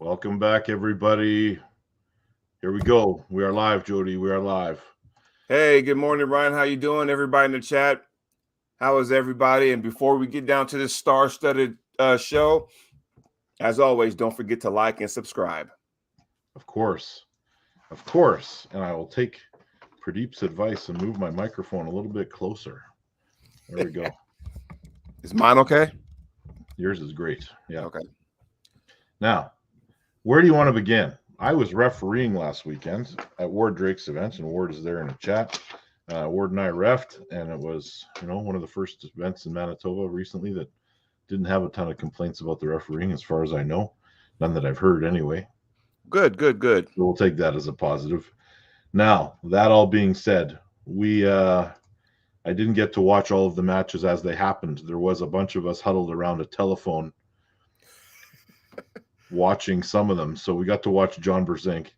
Welcome back, everybody. Here we go. We are live, Jody. We are live. Hey, good morning, Ryan. How you doing? Everybody in the chat, how is everybody? And before we get down to this star-studded show, as always, don't forget to like and subscribe. Of course. And I will take Pradeep's advice and move my microphone a little bit closer. There we go. Is mine okay? Yours is great. Yeah. Okay. Now, where do you want to begin? I was refereeing last weekend at Ward Drake's event, and Ward is there in the chat. Ward and I refed, and it was, one of the first events in Manitoba recently that didn't have a ton of complaints about the refereeing, as far as I know. None that I've heard, anyway. Good. So we'll take that as a positive. Now, that all being said, I didn't get to watch all of the matches as they happened. There was a bunch of us huddled around a telephone watching some of them. So we got to watch John Brzenk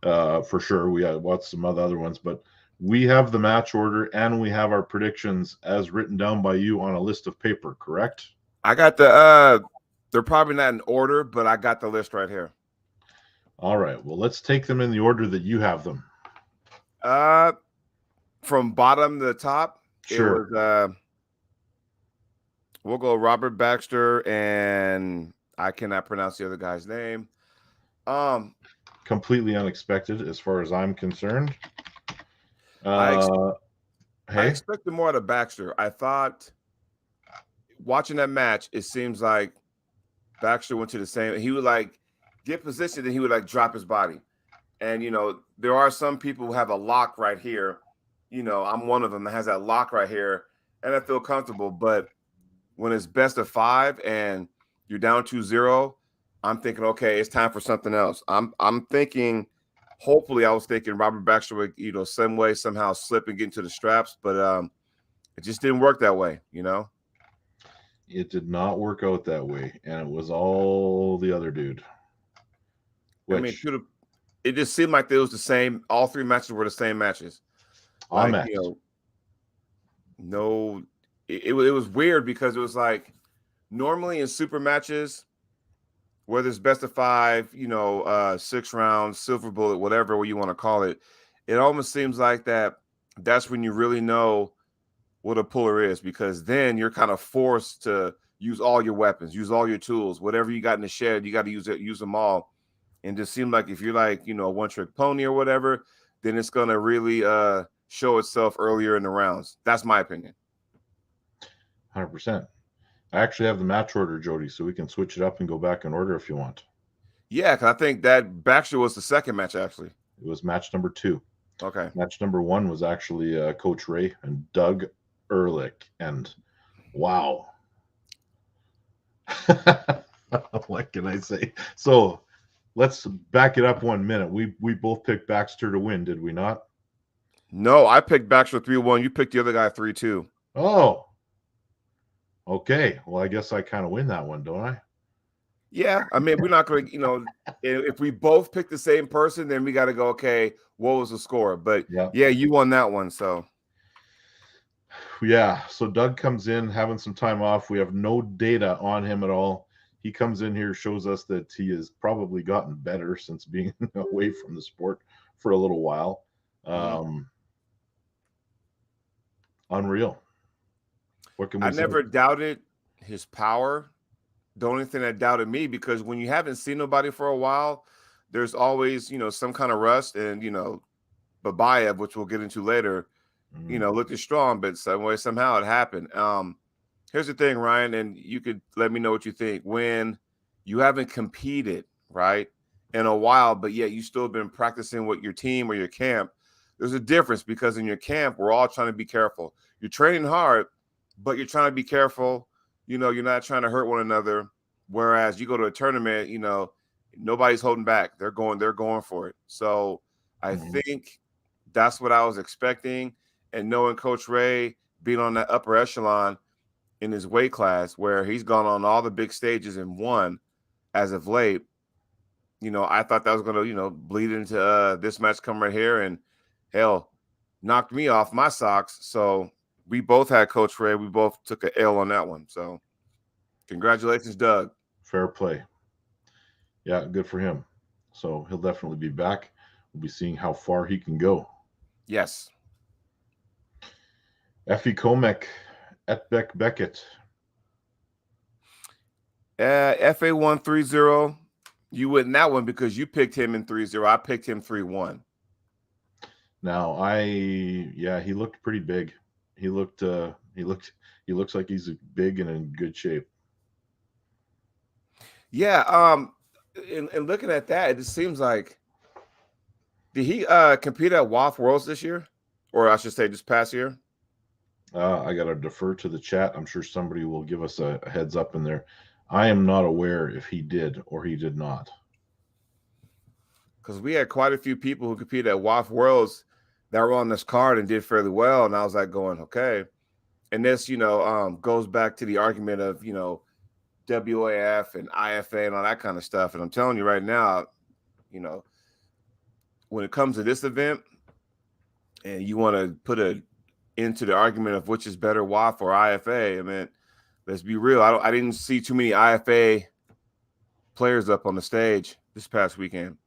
for sure. We watched some other ones, but we have the match order and we have our predictions as written down by you on a list of paper, correct? I got they're probably not in order, but I got the list right here. All right. Well, let's take them in the order that you have them. From bottom to the top, Sure. It was, we'll go Robert Baxter, and I cannot pronounce the other guy's name. Completely unexpected as far as I'm concerned. I expected more out of Baxter. I thought watching that match, it seems like Baxter went to the same. He would get positioned and he would drop his body. And, there are some people who have a lock right here. I'm one of them that has that lock right here, and I feel comfortable. But when it's best of 5 and you're down 2-0, I'm thinking, okay, it's time for something else. I'm thinking, hopefully, I was thinking Robert Baxter would, some way, somehow slip and get into the straps, but it just didn't work that way, It did not work out that way, and it was all the other dude. It just seemed like it was the same. All 3 matches were the same matches. It was weird because it was like normally in super matches, whether it's best of 5, 6 rounds, silver bullet, whatever you want to call it, it almost seems like that's when you really know what a puller is, because then you're kind of forced to use all your weapons, use all your tools, whatever you got in the shed, you got to use them all. And just seem like if you're a one-trick pony or whatever, then it's going to really show itself earlier in the rounds. That's my opinion. 100%. I actually have the match order, Jody, so we can switch it up and go back in order if you want. Yeah, because I think that Baxter was the second match, actually. It was match number 2. Okay. Match number 1 was actually Coach Ray and Doug Ehrlich. And wow. What can I say? So let's back it up 1 minute. We both picked Baxter to win, did we not? No, I picked Baxter 3-1. You picked the other guy 3-2. Oh. Okay. Well, I guess I kind of win that one, don't I? Yeah. I mean, we're not going to, if we both pick the same person, then we got to go, okay, what was the score? But yeah, you won that one. So. Yeah. So Doug comes in having some time off. We have no data on him at all. He comes in here, shows us that he has probably gotten better since being away from the sport for a little while. Unreal. What can we say? Never doubted his power. The only thing that doubted me, because when you haven't seen nobody for a while, there's always, some kind of rust. And, Babayev, which we'll get into later, looked strong, but somehow it happened. Here's the thing, Ryan, and you could let me know what you think. When you haven't competed, right, in a while, but yet you still been practicing with your team or your camp, there's a difference, because in your camp, we're all trying to be careful. You're training hard, but you're trying to be careful. You're not trying to hurt one another. Whereas you go to a tournament, nobody's holding back. They're going for it. So I think that's what I was expecting. And knowing Coach Ray being on that upper echelon in his weight class, where he's gone on all the big stages and won as of late, I thought that was going to, bleed into this match come right here, and hell, knocked me off my socks. So we both had Coach Ray. We both took an L on that one. So congratulations, Doug. Fair play. Yeah, good for him. So he'll definitely be back. We'll be seeing how far he can go. Yes. Effie Komek at Beckett. FA130. You win that one because you picked him in 3-0. I picked him 3-1. Now he looked pretty big. He looks like he's big and in good shape. Yeah. And looking at that, it just seems like, did he compete at WAF Worlds this year? Or I should say this past year? I got to defer to the chat. I'm sure somebody will give us a heads up in there. I am not aware if he did or he did not. Because we had quite a few people who competed at WAF Worlds that were on this card and did fairly well. And I was like going, okay. And this, goes back to the argument of, WAF and IFA and all that kind of stuff. And I'm telling you right now, when it comes to this event and you want to put into the argument of which is better, WAF or IFA, I mean, let's be real. I didn't see too many IFA players up on the stage this past weekend.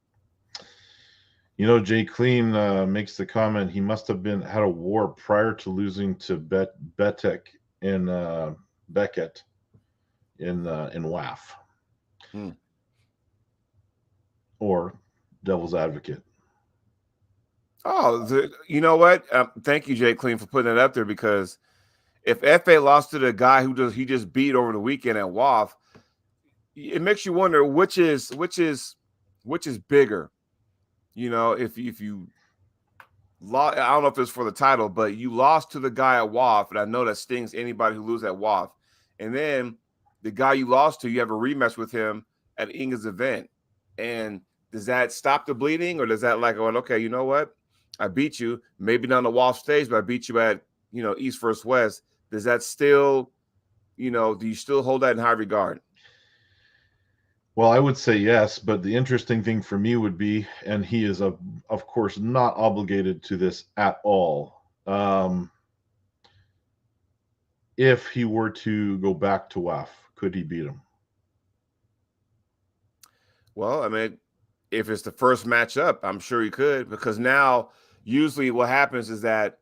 Jay Clean makes the comment he must have had a war prior to losing to Betek in Beckett in WAF. Or Devil's Advocate. Oh, you know what? Thank you, Jay Clean, for putting that up there, because if FA lost to the guy he just beat over the weekend at WAF, it makes you wonder which is bigger. If you lost, I don't know if it's for the title, but you lost to the guy at WAF, and I know that stings anybody who loses at WAF. And then the guy you lost to, you have a rematch with him at Inga's event. And does that stop the bleeding, or does that okay, you know what? I beat you, maybe not on the WAF stage, but I beat you at, East versus West. Does that still, do you still hold that in high regard? Well, I would say yes, but the interesting thing for me would be, and he is, of course, not obligated to this at all. If he were to go back to WAF, could he beat him? Well, I mean, if it's the first matchup, I'm sure he could, because now usually what happens is that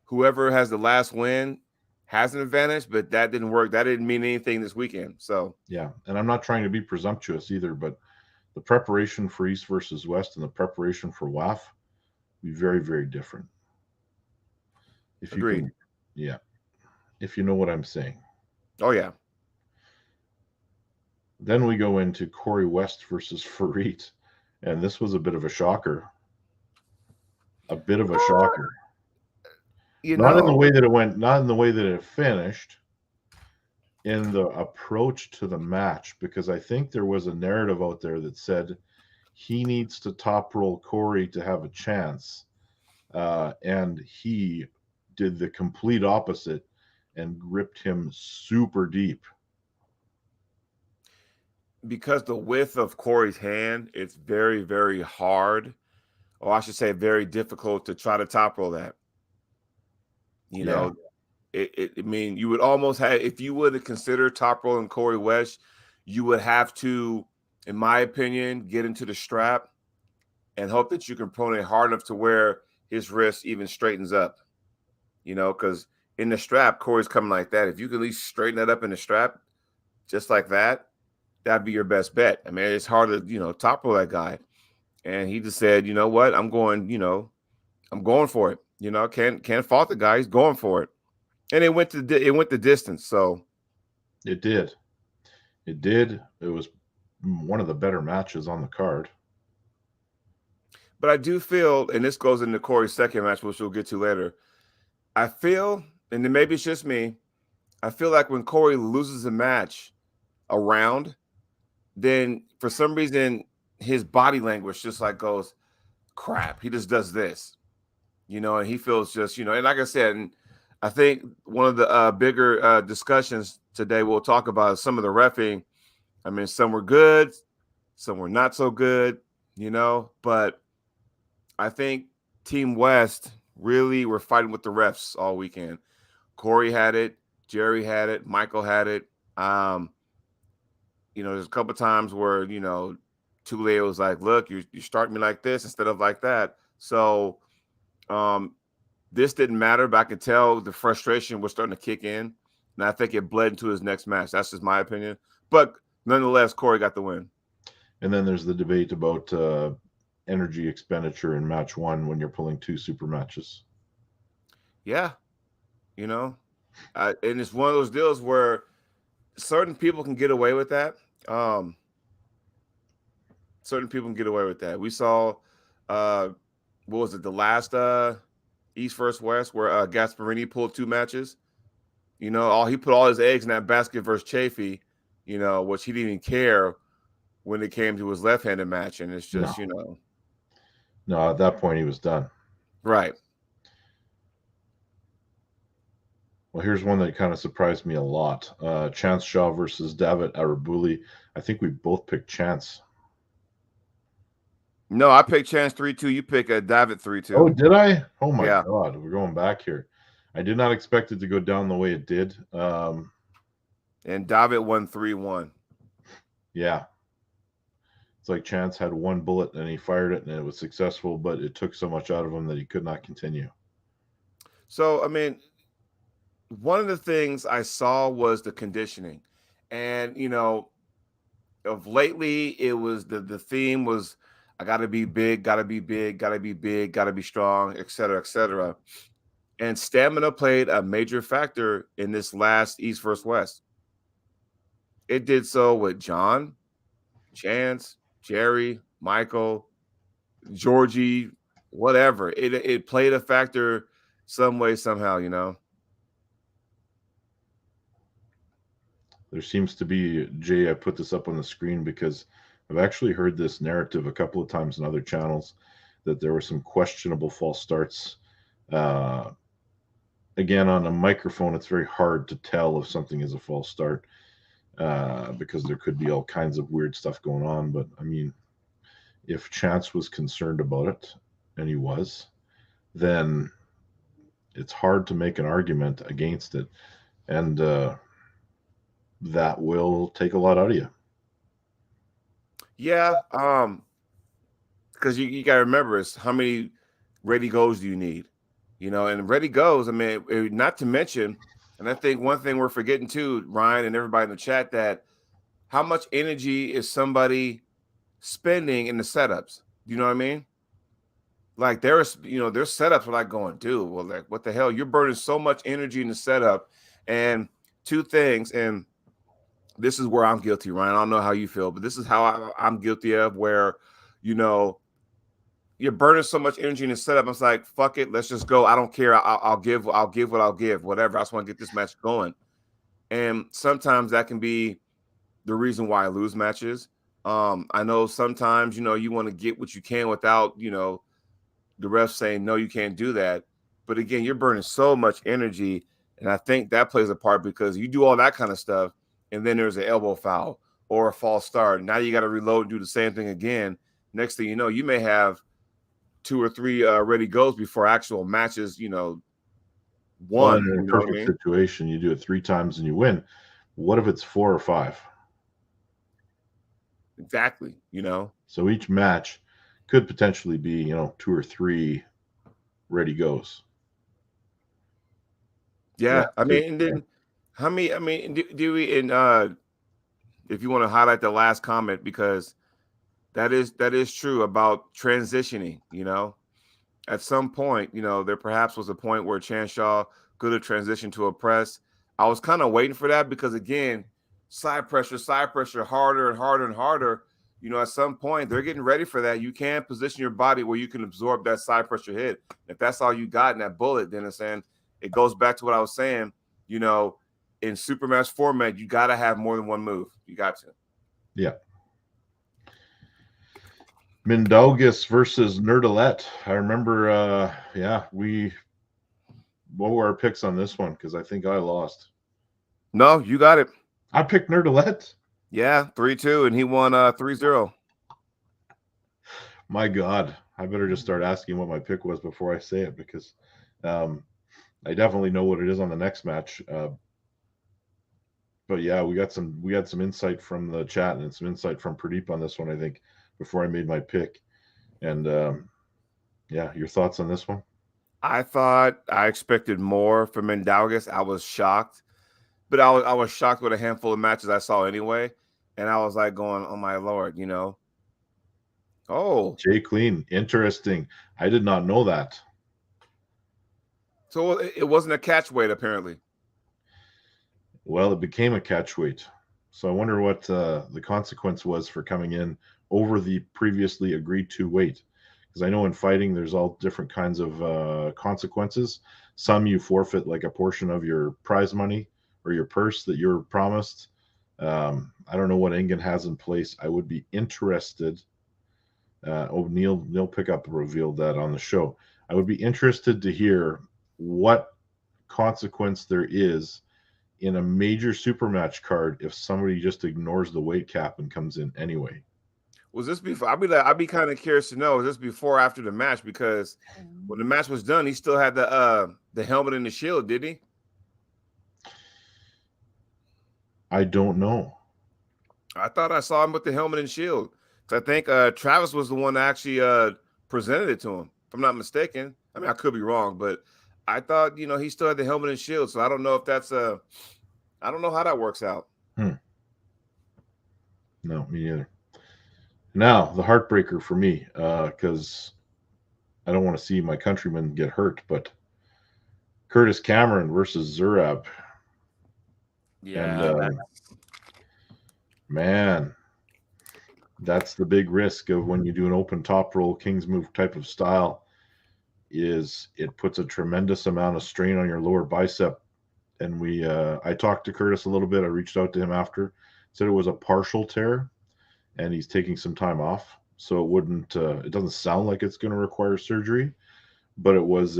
whoever has the last win has an advantage, but that didn't work. That didn't mean anything this weekend. So yeah, and I'm not trying to be presumptuous either, but the preparation for East versus West and the preparation for WAF be very, very different. If Agreed. You can, yeah, if you know what I'm saying. Oh yeah. Then we go into Corey West versus Fareed, and this was a bit of a shocker. A bit of a shocker. Not in the way that it went, not in the way that it finished, in the approach to the match, because I think there was a narrative out there that said he needs to top roll Corey to have a chance. And he did the complete opposite and gripped him super deep. Because the width of Corey's hand, it's very, very hard, or I should say very difficult to try to top roll that. I mean, you would almost have, if you would have considered top rolling Corey West, you would have to, in my opinion, get into the strap and hope that you can pronate hard enough to where his wrist even straightens up. Because in the strap, Corey's coming like that. If you can at least straighten that up in the strap, just like that, that'd be your best bet. I mean, it's hard to, top roll that guy. And he just said, you know what, I'm going for it. Can't fault the guy. He's going for it. And it went the distance. So it did. It was one of the better matches on the card. But I do feel, and this goes into Corey's second match, which we'll get to later, I feel, and then maybe it's just me, I feel like when Corey loses a match around, then for some reason his body language just goes, crap, he just does this, and he feels just, and like I said, and I think one of the bigger discussions today we'll talk about some of the reffing. I mean, some were good, some were not so good, but I think Team West really were fighting with the refs all weekend. Corey had it, Jerry had it, Michael had it. There's a couple of times where, Tulier was like, look, you start me like this instead of like that. So this didn't matter, but I could tell the frustration was starting to kick in. And I think it bled into his next match. That's just my opinion. But nonetheless, Corey got the win. And then there's the debate about energy expenditure in match one when you're pulling 2 super matches. Yeah. You know, and it's one of those deals where certain people can get away with that. Certain people can get away with that. We saw, what was it, the last East vs. West where Gasparini pulled 2 matches. You know, he put all his eggs in that basket versus Chafee, you know, which he didn't even care when it came to his left-handed match. And it's just, you know. No, at that point he was done. Right. Well, here's one that kind of surprised me a lot. Chance Shaw versus David Arabuli. I think we both picked Chance. No, I picked Chance 3-2. You pick David 3-2. Oh, did I? Oh, my God. We're going back here. I did not expect it to go down the way it did. And David won 3-1. Yeah. It's like Chance had one bullet and he fired it and it was successful, but it took so much out of him that he could not continue. So, I mean, one of the things I saw was the conditioning. And, you know, of lately, it was the theme was, I got to be big, got to be big, got to be big, got to be strong, et cetera, et cetera. And stamina played a major factor in this last East vs. West. It did so with John, Chance, Jerry, Michael, Georgie, whatever. It played a factor some way, somehow, you know. There seems to be, Jay, I put this up on the screen because I've actually heard this narrative a couple of times in other channels that there were some questionable false starts. Again, on a microphone, it's very hard to tell if something is a false start because there could be all kinds of weird stuff going on. But, I mean, if Chance was concerned about it, and he was, then it's hard to make an argument against it. And that will take a lot out of you. Yeah, because you got to remember, it's how many ready goes do you need? You know, and ready goes, I mean, not to mention, and I think one thing we're forgetting too, Ryan and everybody in the chat, that how much energy is somebody spending in the setups? You know what I mean? Like there's setups where like going, dude, well, like what the hell? You're burning so much energy in the setup. And 2 things, and this is where I'm guilty, Ryan. I don't know how you feel, but this is how I'm guilty of, where, you know, you're burning so much energy in the setup. It's like, fuck it, let's just go. I don't care. I'll give what I'll give, whatever. I just want to get this match going. And sometimes that can be the reason why I lose matches. I know sometimes, you know, you want to get what you can without, you know, the ref saying, no, you can't do that. But again, you're burning so much energy. And I think that plays a part because you do all that kind of stuff. And then there's an elbow foul or a false start. Now you got to reload and do the same thing again. Next thing you know, you may have 2 or 3 ready goes before actual matches, you know, won. Well, in a perfect situation, you do it 3 times and you win. What if it's 4 or 5? Exactly, you know. So each match could potentially be, you know, 2 or 3 ready goes. Yeah, I mean, and then how many? I mean, do we? And if you want to highlight the last comment, because that is true about transitioning. You know, at some point, you know, there perhaps was a point where Chance Shaw could have transitioned to a press. I was kind of waiting for that because, again, side pressure, harder and harder and harder. You know, at some point, they're getting ready for that. You can position your body where you can absorb that side pressure hit. If that's all you got in that bullet, then it's saying it goes back to what I was saying. You know, in supermatch format, you got to have more than one move. You got to. Yeah. Endogus versus Nerdolette. I remember, what were our picks on this one? Because I think I lost. No, you got it. I picked Nerdolette. Yeah, 3-2, and he won 3-0. My God, I better just start asking what my pick was before I say it, because I definitely know what it is on the next match. But yeah, we had some insight from the chat and some insight from Pradeep on this one, I think, before I made my pick. And yeah, your thoughts on this one? I expected more from Endogus. I was shocked, but I was shocked with a handful of matches I saw anyway. And I was like going, oh my Lord, you know. Oh. Jay Clean, interesting. I did not know that. So it wasn't a catch weight, apparently. Well, it became a catch weight. So I wonder what the consequence was for coming in over the previously agreed to weight. Because I know in fighting, there's all different kinds of consequences. Some you forfeit like a portion of your prize money or your purse that you're promised. I don't know what Engen has in place. I would be interested. Neil Pickup revealed that on the show. I would be interested to hear what consequence there is in a major super match card if somebody just ignores the weight cap and comes in anyway. Was this before? I'd be kind of curious to know, was this before or after the match? Because when the match was done, he still had the helmet and the shield, did he? I don't know. I thought I saw him with the helmet and shield. I think Travis was the one that actually presented it to him, if I'm not mistaken. I mean, I could be wrong, but I thought, you know, he still had the helmet and shield. So I don't know if that's I don't know how that works out. No, me neither. Now, the heartbreaker for me, because I don't want to see my countrymen get hurt, but Curtis Cameron versus Zurap. Yeah. And, man, that's the big risk of when you do an open top roll King's move type of style, is it puts a tremendous amount of strain on your lower bicep. And I talked to Curtis a little bit. I reached out to him after, said it was a partial tear and he's taking some time off. So it doesn't sound like it's going to require surgery, but it was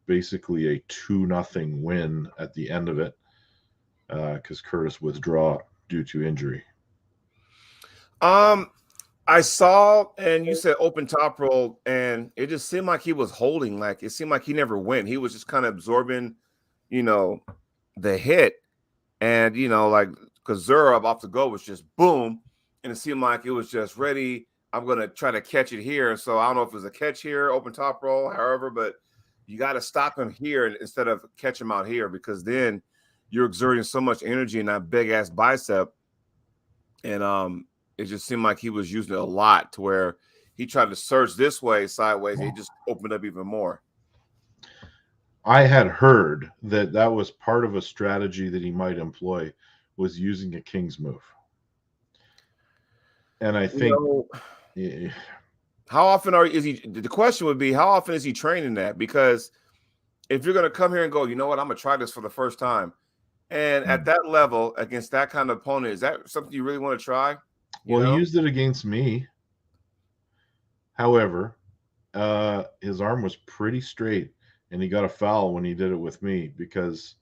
basically a 2-0 win at the end of it because Curtis withdrew due to injury. I saw, and you said open top roll, and it just seemed like he was holding. Like it seemed like he never went. He was just kind of absorbing, you know, the hit, and you know, like because Zurab off the go was just boom, and it seemed like it was just ready. I'm gonna try to catch it here. So I don't know if it was a catch here, open top roll, however, but you got to stop him here instead of catch him out here because then you're exerting so much energy in that big ass bicep, and it just seemed like he was using it a lot to where he tried to surge this way, sideways. He just opened up even more. I had heard that was part of a strategy that he might employ was using a King's move. And I think how often the question would be, how often is he training that? Because if you're going to come here and go, you know what, I'm going to try this for the first time. And at that level, against that kind of opponent, is that something you really want to try? Well, he used it against me. However, his arm was pretty straight, and he got a foul when he did it with me because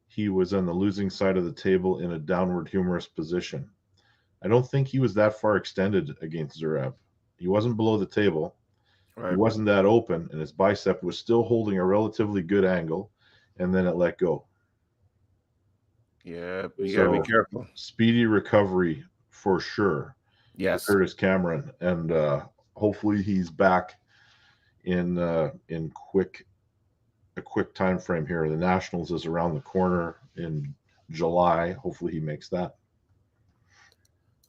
he was on the losing side of the table in a downward humerus position. I don't think he was that far extended against Zurab. He wasn't below the table. Right. He wasn't that open, and his bicep was still holding a relatively good angle, and then it let go. Yeah, you got to be careful. Speedy recovery for sure. Yes. Curtis Cameron, and hopefully he's back in a quick time frame here. The Nationals is around the corner in July. Hopefully he makes that.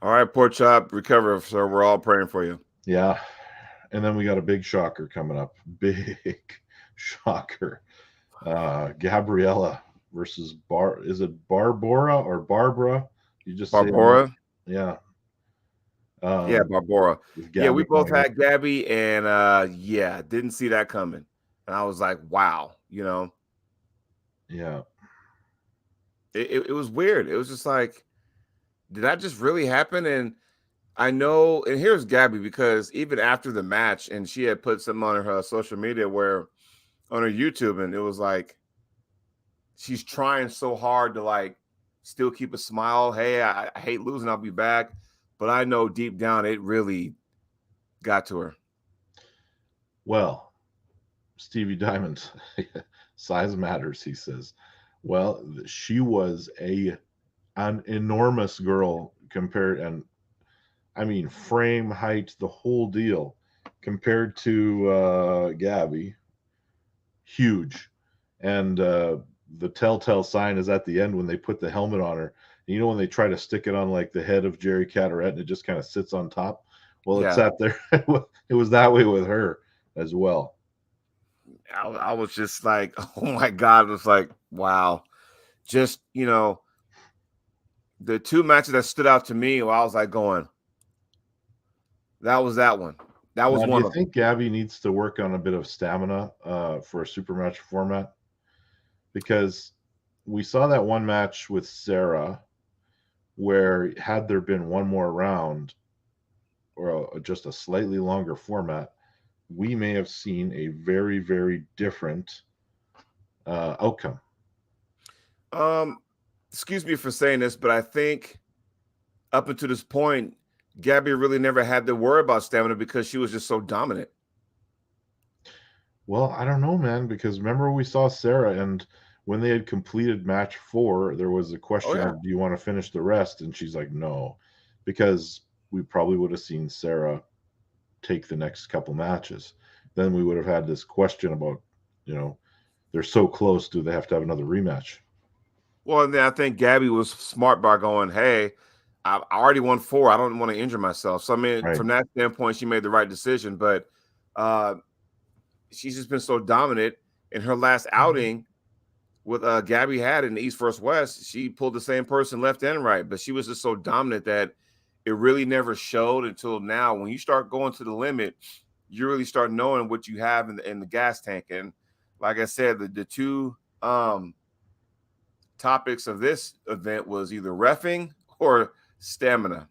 All right, Pork Chop, recover, sir. We're all praying for you. Yeah. And then we got a big shocker coming up. Big shocker. Gabriella versus is it Barbara or Barbara? You just Barbara? Yeah. Yeah, Barbara. Yeah, we both had Gabby, and didn't see that coming. And I was like, wow, you know. Yeah. It was weird. It was just like, did that just really happen? And I know, and here's Gabby, because even after the match, and she had put something on her social media on her YouTube, and it was like, she's trying so hard to like still keep a smile. Hey, I hate losing. I'll be back. But I know deep down it really got to her. Well, Stevie Diamond, size matters, he says. Well, she was an enormous girl compared, and I mean, frame, height, the whole deal, compared to Gabby, huge. And the telltale sign is at the end when they put the helmet on her. You know, when they try to stick it on like the head of Jerry Cataret and it just kind of sits on top. Well, it Yeah. sat there. It was that way with her as well. I was just like, oh my God. It was like, wow. Just, you know, the two matches that stood out to me, I was like going, that was that one. That was Now, do one you of them. think Gabby needs to work on a bit of stamina for a super match format? Because we saw that one match with Sarah where had there been one more round or just a slightly longer format, we may have seen a very, very different outcome. Excuse me for saying this, but I think up until this point, Gabby really never had to worry about stamina because she was just so dominant. Well, I don't know, man, because remember we saw Sarah, and when they had completed match 4, there was a question of, do you want to finish the rest? And she's like, no, because we probably would have seen Sarah take the next couple matches. Then we would have had this question about, you know, they're so close. Do they have to have another rematch? Well, and then I think Gabby was smart by going, hey, I already won 4. I don't want to injure myself. So, I mean, from that standpoint, she made the right decision. But she's just been so dominant. In her last outing with Gabby had in the East vs. West, she pulled the same person left and right. But she was just so dominant that it really never showed until now. When you start going to the limit, you really start knowing what you have in the gas tank. And like I said, the two topics of this event was either reffing or stamina.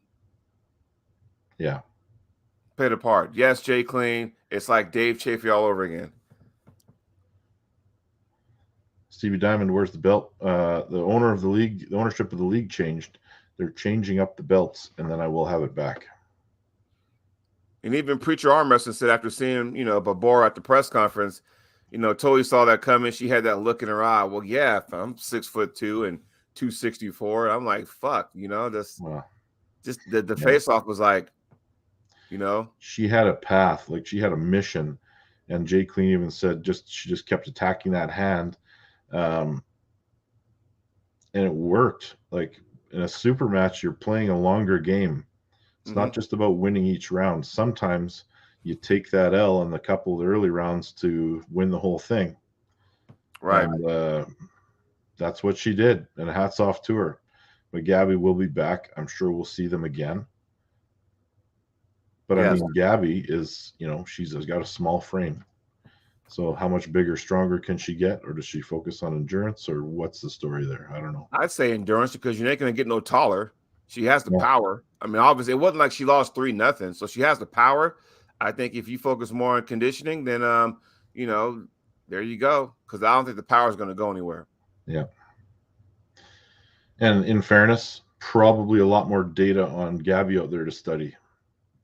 Yeah. Played a part. Yes, Jay Clean. It's like Dave Chafee all over again. Stevie Diamond, where's the belt? The owner of the league, the ownership of the league changed. They're changing up the belts, and then I will have it back. And even Preacher Arm Wrestling said after seeing, you know, Barbara at the press conference, you know, totally saw that coming. She had that look in her eye. Well, yeah, if I'm 6'2" and 264, I'm like, fuck, you know, just the face off was like, you know, she had a path, like she had a mission, and Jay Clean even said she just kept attacking that hand, and it worked. Like in a super match, you're playing a longer game. It's not just about winning each round. Sometimes you take that L in a couple of the early rounds to win the whole thing. Right. And that's what she did. And hats off to her. But Gabby will be back. I'm sure we'll see them again. But I mean, Gabby is, you know, she's got a small frame. So how much bigger, stronger can she get? Or does she focus on endurance? Or what's the story there? I don't know. I'd say endurance because you're not going to get no taller. She has the power. I mean, obviously, it wasn't like she lost 3-0. So she has the power. I think if you focus more on conditioning, then, you know, there you go. Because I don't think the power is going to go anywhere. Yeah. And in fairness, probably a lot more data on Gabby out there to study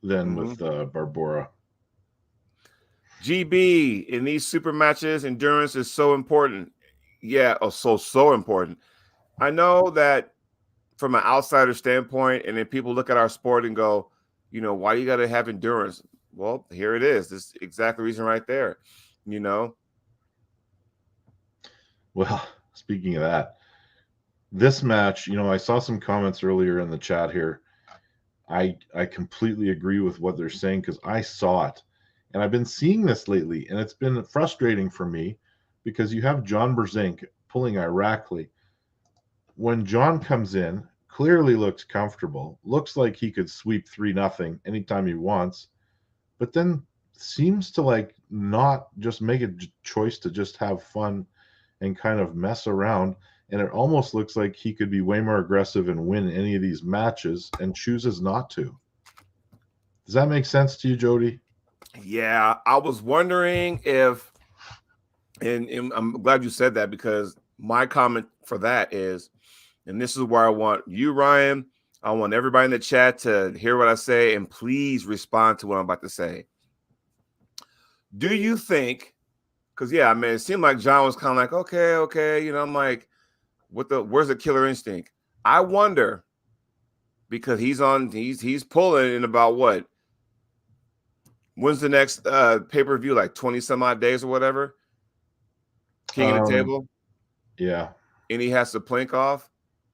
than with Barbora. GB, in these super matches, endurance is so important. Yeah, so important. I know that from an outsider standpoint, and then people look at our sport and go, you know, why you got to have endurance? Well, here it is. This is exactly the reason right there, you know? Well, speaking of that, this match, you know, I saw some comments earlier in the chat here. I completely agree with what they're saying because I saw it. And I've been seeing this lately, and it's been frustrating for me because you have John Brzenk pulling Irakli. When John comes in, clearly looks comfortable, looks like he could sweep 3-0 anytime he wants, but then seems to like not just make a choice to just have fun and kind of mess around. And it almost looks like he could be way more aggressive and win any of these matches and chooses not to. Does that make sense to you, Jody? Yeah, I was wondering if, and I'm glad you said that because my comment for that is, and this is where I want you, Ryan, I want everybody in the chat to hear what I say and please respond to what I'm about to say. Do you think, because yeah, I mean, it seemed like John was kind of like, okay, you know, I'm like, where's the killer instinct? I wonder because he's pulling in about what? When's the next pay-per-view? Like 20 some odd days or whatever. King of the Table. Yeah. And he has Saplinkoff.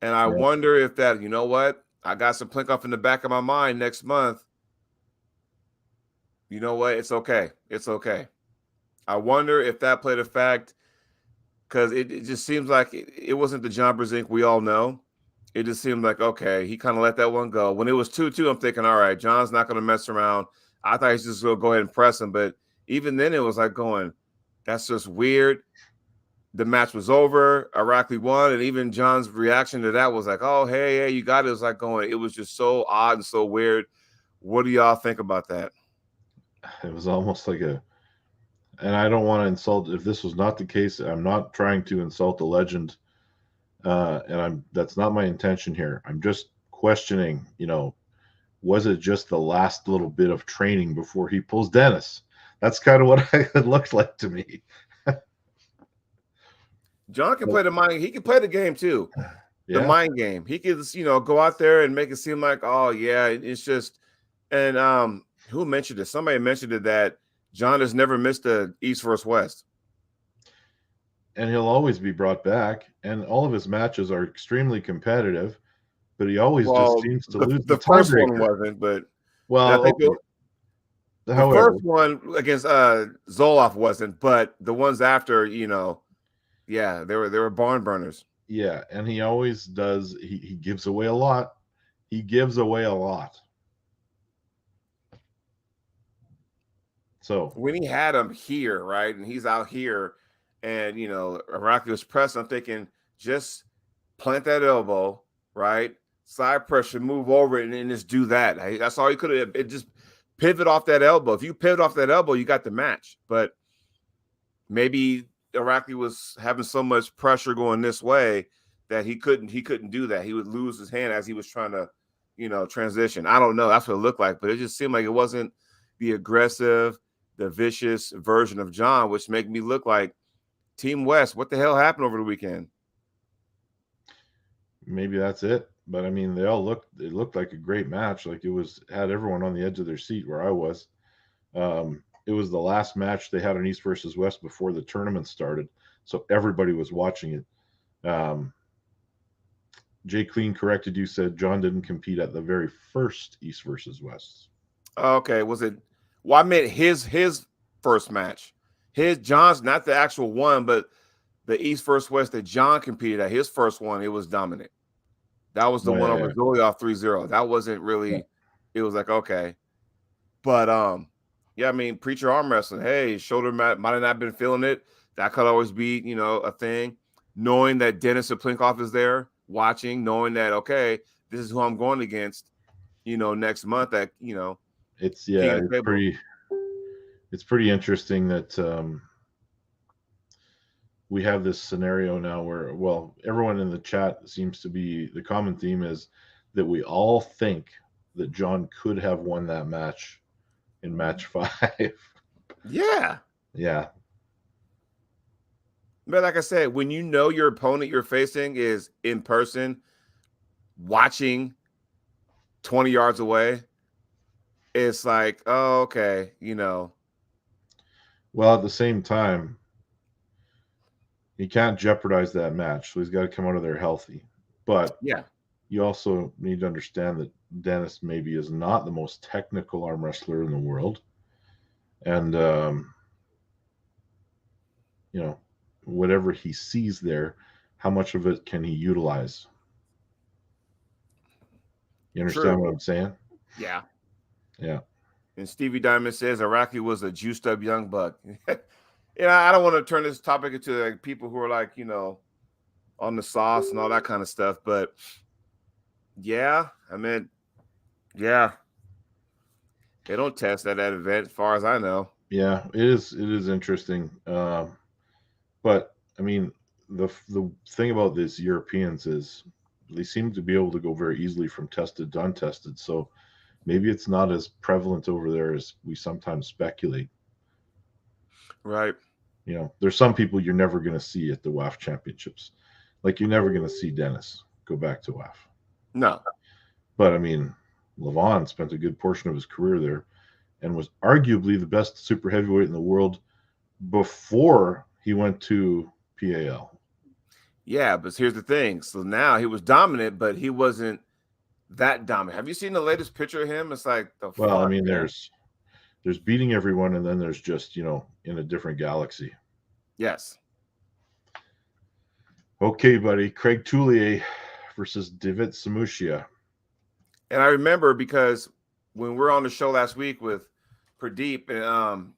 And I wonder if that, you know what? I got Saplinkoff in the back of my mind next month. You know what? It's okay. It's okay. I wonder if that played a fact, because it just seems like it wasn't the John Brzenk we all know. It just seemed like, okay, he kind of let that one go. When it was 2-2, I'm thinking, all right, John's not going to mess around. I thought he's just going to go ahead and press him. But even then, it was like going, that's just weird. The match was over. Irakli won. And even John's reaction to that was like, oh, hey, you got it. It was like going, it was just so odd and so weird. What do y'all think about that? It was almost like and I don't want to insult, if this was not the case, I'm not trying to insult the legend. And that's not my intention here. I'm just questioning, was it just the last little bit of training before he pulls Dennis? That's kind of what it looked like to me. John can play the mind. He can play the game too. The mind game. He could, go out there and make it seem like, oh yeah, it's just. And who mentioned it? Somebody mentioned it, that John has never missed a East versus West. And he'll always be brought back. And all of his matches are extremely competitive, but he always just seems to lose. The first one wasn't, but I think the first one against Zoloff wasn't, but the ones after, they were barn burners. Yeah, and he always does. He gives away a lot. He gives away a lot. So when he had him here, right, and he's out here, and Irakli was pressed, I'm thinking, just plant that elbow, right, side pressure, move over it, and just do that. That's all you could have. It just pivot off that elbow. If you pivot off that elbow, you got the match. But maybe Irakli was having so much pressure going this way that he couldn't do that. He would lose his hand as he was trying to, transition. I don't know. That's what it looked like, but it just seemed like it wasn't the aggressive, the vicious version of John, which made me look like Team West. What the hell happened over the weekend? Maybe that's it. But I mean, it looked like a great match. Like had everyone on the edge of their seat where I was. It was the last match they had on East versus West before the tournament started. So everybody was watching it. Jay Clean corrected you, said John didn't compete at the very first East versus West. Okay. Was it? Well, I meant his first match. John's not the actual one, but the East versus West that John competed at, his first one, it was dominant. That was the one over Zoloff 3-0. That wasn't really. Yeah. It was like, okay, but I mean, Preacher arm wrestling. Hey, shoulder might have not been feeling it. That could always be, a thing. Knowing that Dennis Saplinkoff is there watching, knowing that, okay, this is who I'm going against, next month. That it's pretty interesting that we have this scenario now where, well, everyone in the chat seems to be, the common theme is that we all think that John could have won that match in match 5. Yeah. But like I said, when your opponent you're facing is in person, watching 20 yards away, it's like, oh, okay, Well, at the same time, he can't jeopardize that match, so he's got to come out of there healthy. But you also need to understand that Dennis maybe is not the most technical arm wrestler in the world. And, whatever he sees there, how much of it can he utilize? You understand what I'm saying? Yeah. And Stevie Diamond says Irakli was a juiced up young buck. I don't want to turn this topic into like people who are like, on the sauce and all that kind of stuff. But they don't test at that event as far as I know. Yeah, it is interesting. But I mean, the thing about these Europeans is they seem to be able to go very easily from tested to untested. So maybe it's not as prevalent over there as we sometimes speculate. Right. There's some people you're never going to see at the WAF championships. Like you're never going to see Dennis go back to WAF. No. But I mean, Levon spent a good portion of his career there and was arguably the best super heavyweight in the world before he went to PAL. Yeah, but here's the thing. So now he was dominant, but he wasn't that dominant. Have you seen the latest picture of him? It's like the Well, fuck, I mean, man. there's beating everyone, and then there's just, in a different galaxy. Yes. Okay, buddy. Craig Tulier versus David Simushia. And I remember because when we were on the show last week with Pradeep and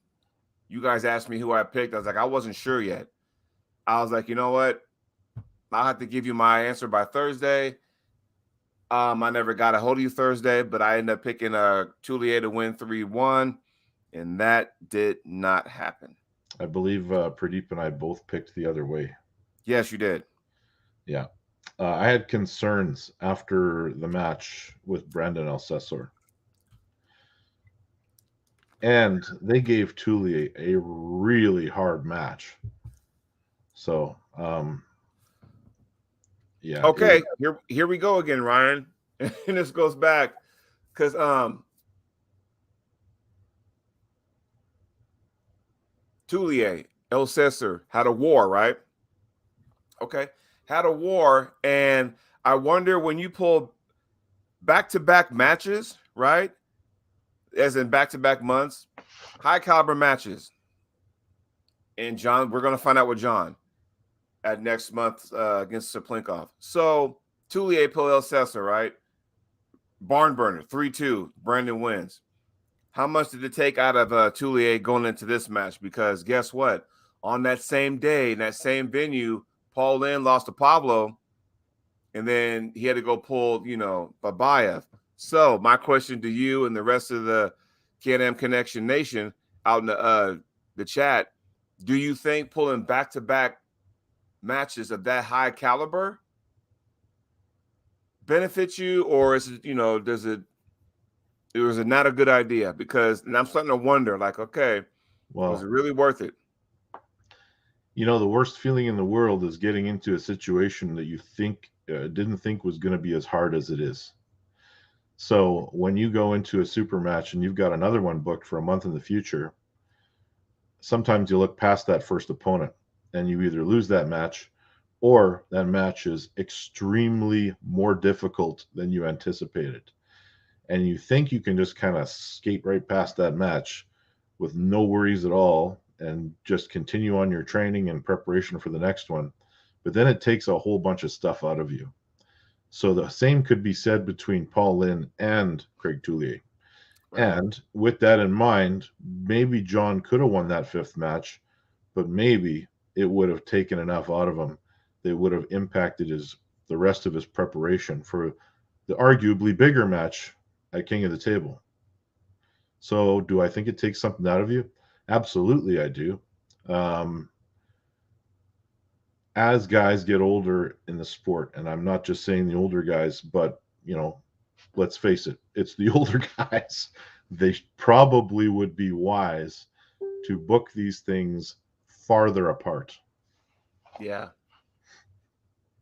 you guys asked me who I picked, I was like, I wasn't sure yet. I was like, you know what? I'll have to give you my answer by Thursday. I never got a hold of you Thursday, but I ended up picking Tulier to win 3-1, and that did not happen. I believe Pradeep and I both picked the other way. Yes, you did. Yeah. I had concerns after the match with Brandon Alcesor. And they gave Tulier a really hard match. So, yeah. Okay, here we go again, Ryan. And this goes back because Tulier, Alcesor had a war, right? Okay, had a war, and I wonder when you pull back-to-back matches, right? As in back-to-back months, high caliber matches. And John, we're going to find out with John at next month against Saplinkov. So Tulier pull Alcesor, right? Barn burner, 3-2. Brandon wins. How much did it take out of Tulier going into this match? Because guess what? On that same day, in that same venue, Paul Linn lost to Pablo, and then he had to go pull, Babayev. So my question to you and the rest of the Can-Am Connection Nation out in the chat, do you think pulling back-to-back matches of that high caliber benefits you, or is it, was it not a good idea? Because, and I'm starting to wonder, like, okay, was it really worth it? The worst feeling in the world is getting into a situation that you didn't think was going to be as hard as it is. So when you go into a super match and you've got another one booked for a month in the future, sometimes you look past that first opponent and you either lose that match or that match is extremely more difficult than you anticipated. And you think you can just kind of skate right past that match with no worries at all and just continue on your training and preparation for the next one. But then it takes a whole bunch of stuff out of you. So the same could be said between Paul Linn and Craig Tulier. Right. And with that in mind, maybe John could have won that fifth match, but maybe it would have taken enough out of him that would have impacted the rest of his preparation for the arguably bigger match at King of the Table. So do I think it takes something out of you? Absolutely, I do. As guys get older in the sport, and I'm not just saying the older guys, but, let's face it, it's the older guys. They probably would be wise to book these things farther apart. Yeah.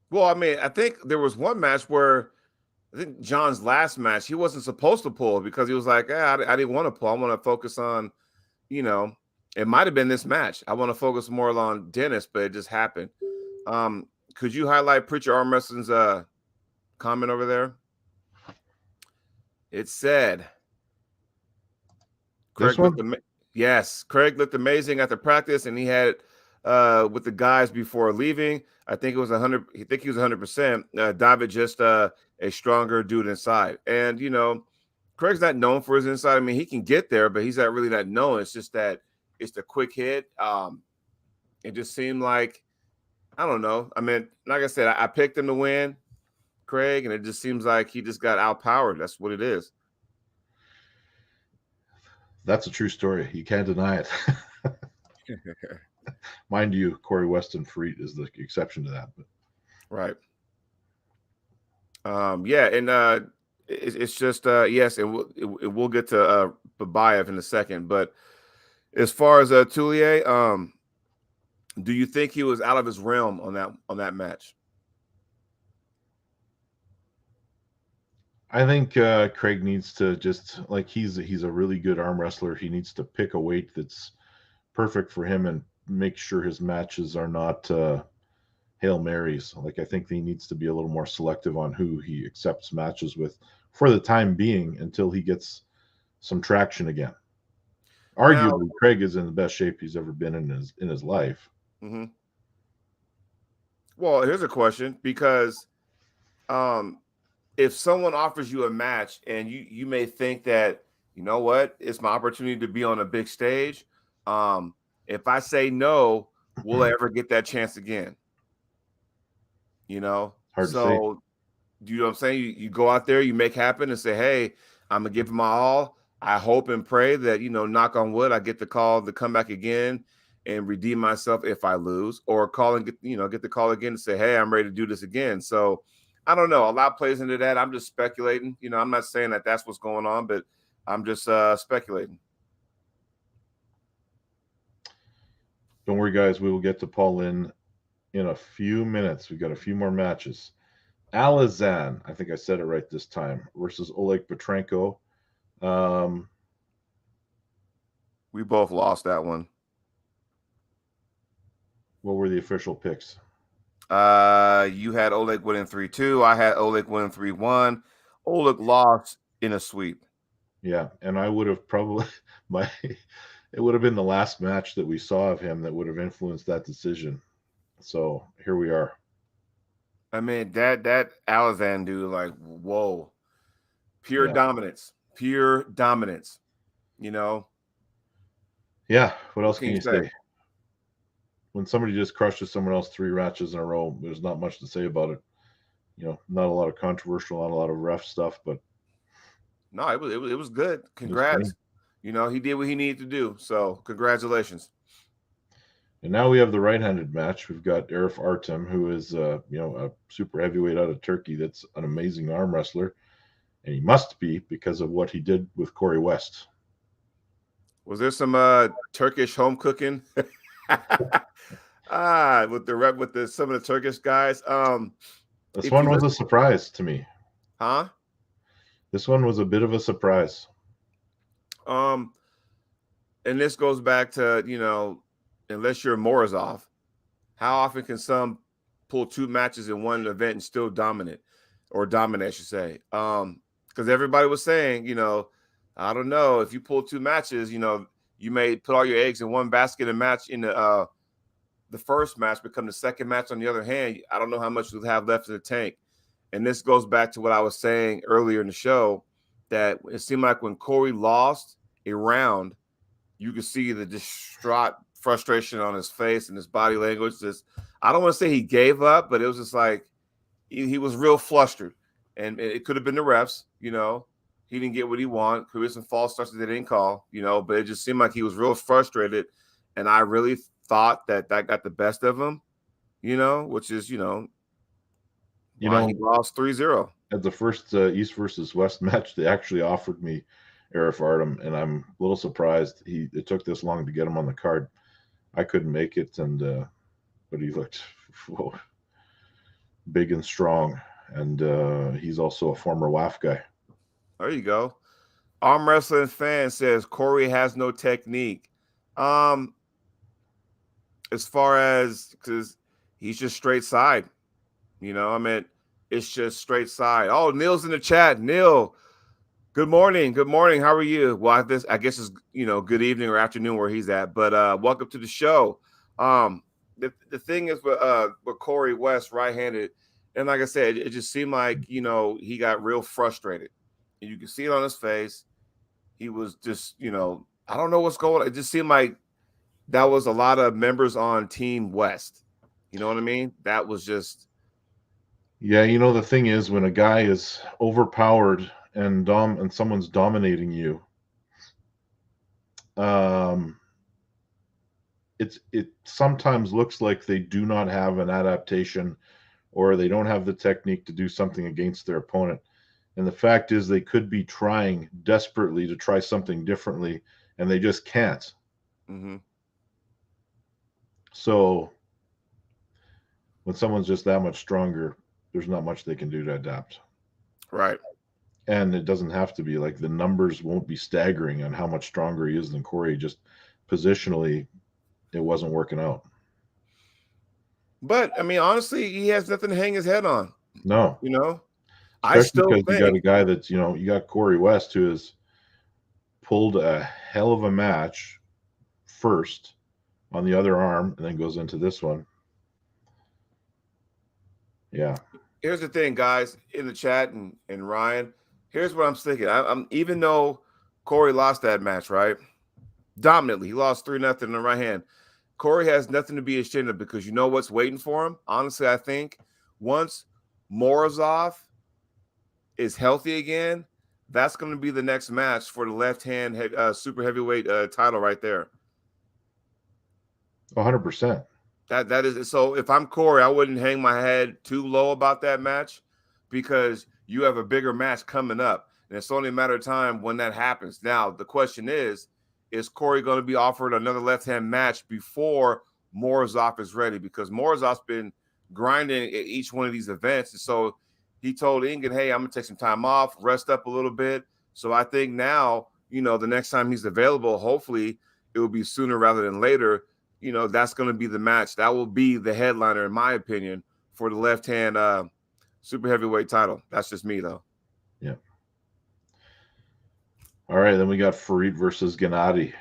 Well, I mean, I think there was one match where I think John's last match, he wasn't supposed to pull because he was like, I didn't want to pull. I want to focus on, it might have been this match. I want to focus more on Dennis, but it just happened. Could you highlight Preacher Arm Wrestling's comment over there? It said, Craig looked amazing at the practice, and he had with the guys before leaving. I think it was 100. I think he was 100%. David just a stronger dude inside, and Craig's not known for his inside. I mean, he can get there, but he's not really that known. It's just that it's the quick hit. It just seemed like, I don't know. I mean, like I said, I picked him to win, Craig, and it just seems like he just got outpowered. That's what it is. That's a true story. You can't deny it. Mind you, Corey Weston Freet is the exception to that. But. Right. Yeah, and it's just yes, and we'll get to Babayev in a second. But as far as Tulier, do you think he was out of his realm on that match? I think Craig needs to just like he's a really good arm wrestler. He needs to pick a weight that's perfect for him and make sure his matches are not Hail Marys. Like I think he needs to be a little more selective on who he accepts matches with for the time being until he gets some traction again. Now, Arguably, Craig is in the best shape he's ever been in his life. mm-hmm. Well, here's a question because if someone offers you a match and you may think that, you know what, it's my opportunity to be on a big stage. If I say no, will I ever get that chance again? You know, Hard to say. Do you know what I'm saying? You go out there, you make happen and say, hey, I'm gonna give it my all. I hope and pray that, knock on wood, I get the call to come back again and redeem myself if I lose, or call and get the call again and say, hey, I'm ready to do this again. So I don't know. A lot plays into that. I'm just speculating. I'm not saying that that's what's going on, but I'm just speculating. Don't worry, guys. We will get to Paul Linn in a few minutes. We've got a few more matches. Alazan, I think I said it right this time, versus Oleg Petranco. We both lost that one. What were the official picks? You had Oleg winning 3-2. I had Oleg winning 3-1. Oleg lost in a sweep. Yeah, and I would have probably it would have been the last match that we saw of him that would have influenced that decision. So here we are. I mean, that Alazan dude, like, whoa, pure dominance. Yeah, what else can you say? When somebody just crushes someone else 3 matches in a row, there's not much to say about it. Not a lot of controversial, not a lot of rough stuff, but no, it was good. Congrats. He did what he needed to do. So congratulations. And now we have the right-handed match. We've got Artem, who is a super heavyweight out of Turkey. That's an amazing arm wrestler, and he must be because of what he did with Corey West. Was there some Turkish home cooking? with some of the Turkish guys. This one was a surprise to me. Huh? This one was a bit of a surprise. And this goes back to, unless you're Morozov, how often can some pull 2 matches in one event and still dominate, I should say? Because everybody was saying, I don't know, if you pull 2 matches, you may put all your eggs in one basket and match in the first match become the second match. On the other hand, I don't know how much you'll have left in the tank. And this goes back to what I was saying earlier in the show, that it seemed like when Corey lost a round, you could see the distraught frustration on his face and his body language. I don't want to say he gave up, but it was just like he was real flustered. And it could have been the refs, he didn't get what he wanted. Could be some false starts that they didn't call, but it just seemed like he was real frustrated. And I really thought that got the best of him, which is, he lost 3-0. At the first East versus West match, they actually offered me Artem, and I'm a little surprised it took this long to get him on the card. I couldn't make it, but he looked big and strong, and he's also a former WAF guy. There you go. Arm Wrestling Fan says Corey has no technique. As far as, because he's just straight side, it's just straight side. Oh, Neil's in the chat. Neil, good morning. Good morning. How are you? Well, I guess it's, good evening or afternoon where he's at, but welcome to the show. The thing is with Corey West, right-handed, and like I said, it just seemed like, he got real frustrated. And you can see it on his face. He was just, I don't know what's going on. It just seemed like that was a lot of members on Team West. You know what I mean? That was just. Yeah, the thing is, when a guy is overpowered and someone's dominating you, it sometimes looks like they do not have an adaptation, or they don't have the technique to do something against their opponent. And the fact is, they could be trying desperately to try something differently, and they just can't. Mm-hmm. So when someone's just that much stronger, there's not much they can do to adapt. Right. And it doesn't have to be. Like, the numbers won't be staggering on how much stronger he is than Corey. Just positionally, it wasn't working out. But I mean, honestly, he has nothing to hang his head on. No. You know, Especially I still because think you got a guy that's, you got Corey West, who has pulled a hell of a match first on the other arm and then goes into this one. Yeah. Here's the thing, guys, in the chat and Ryan. Here's what I'm thinking. I'm even though Corey lost that match, right? Dominantly, he lost 3-0 in the right hand. Corey has nothing to be ashamed of, because you know what's waiting for him. Honestly, I think once Morozov is healthy again, that's going to be the next match for the left hand super heavyweight title right there. 100%. That is so. If I'm Corey, I wouldn't hang my head too low about that match, because you have a bigger match coming up, and it's only a matter of time when that happens. Now, the question is Corey going to be offered another left-hand match before Morozov is ready? Because Morozov's been grinding at each one of these events, and so he told Ingen, "Hey, I'm going to take some time off, rest up a little bit." So I think now, the next time he's available, hopefully it will be sooner rather than later. That's going to be the match. That will be the headliner, in my opinion, for the left-hand super heavyweight title. That's just me, though. Yeah. All right, then we got Farid versus Gennady.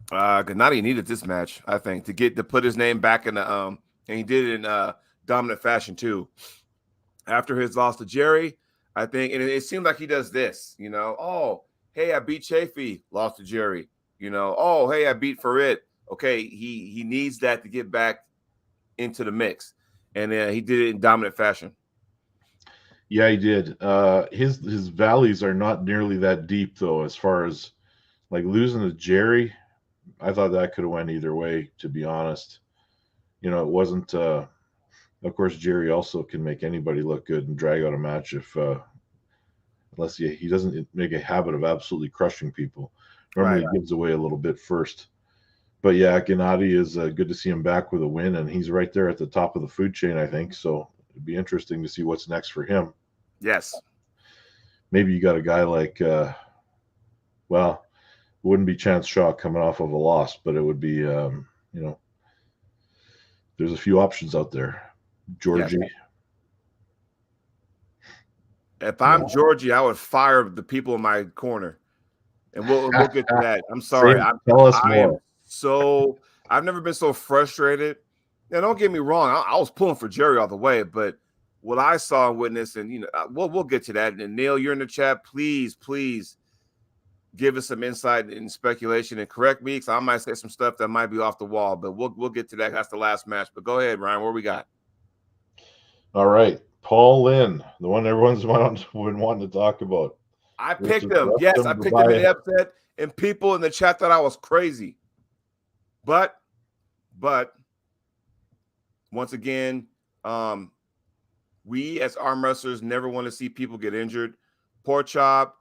Gennady needed this match, I think, to put his name back in the and he did it in dominant fashion too. After his loss to Jerry, I think, and it seemed like he does this, oh, hey, I beat Chafee, lost to Jerry. Oh, hey, I beat Farid. Okay, he needs that to get back into the mix, and he did it in dominant fashion. Yeah, he did. His valleys are not nearly that deep, though, as far as like losing to Jerry. I thought that could have went either way, to be honest. It wasn't. Of course, Jerry also can make anybody look good and drag out a match unless he doesn't make a habit of absolutely crushing people. Normally, Right. He gives away a little bit first. But yeah, Gennady is good to see him back with a win, and he's right there at the top of the food chain, I think. So it'd be interesting to see what's next for him. Yes. Maybe you got a guy like, it wouldn't be Chance Shaw coming off of a loss, but it would be, there's a few options out there. Georgie. Yes. If I'm Georgie, I would fire the people in my corner. And we'll get to that. I'm sorry. Tell us more. I've never been so frustrated. Now, don't get me wrong. I was pulling for Jerry all the way, but what I saw and witnessed, and we'll get to that. And Neil, you're in the chat. Please give us some insight and speculation and correct me, because I might say some stuff that might be off the wall. But we'll get to that. That's the last match. But go ahead, Ryan. What we got? All right, Paul Linn, the one everyone's been wanting to talk about. I picked him. Yes, I picked him in the upset, and people in the chat thought I was crazy. But once again, we as arm wrestlers never want to see people get injured. Porchop,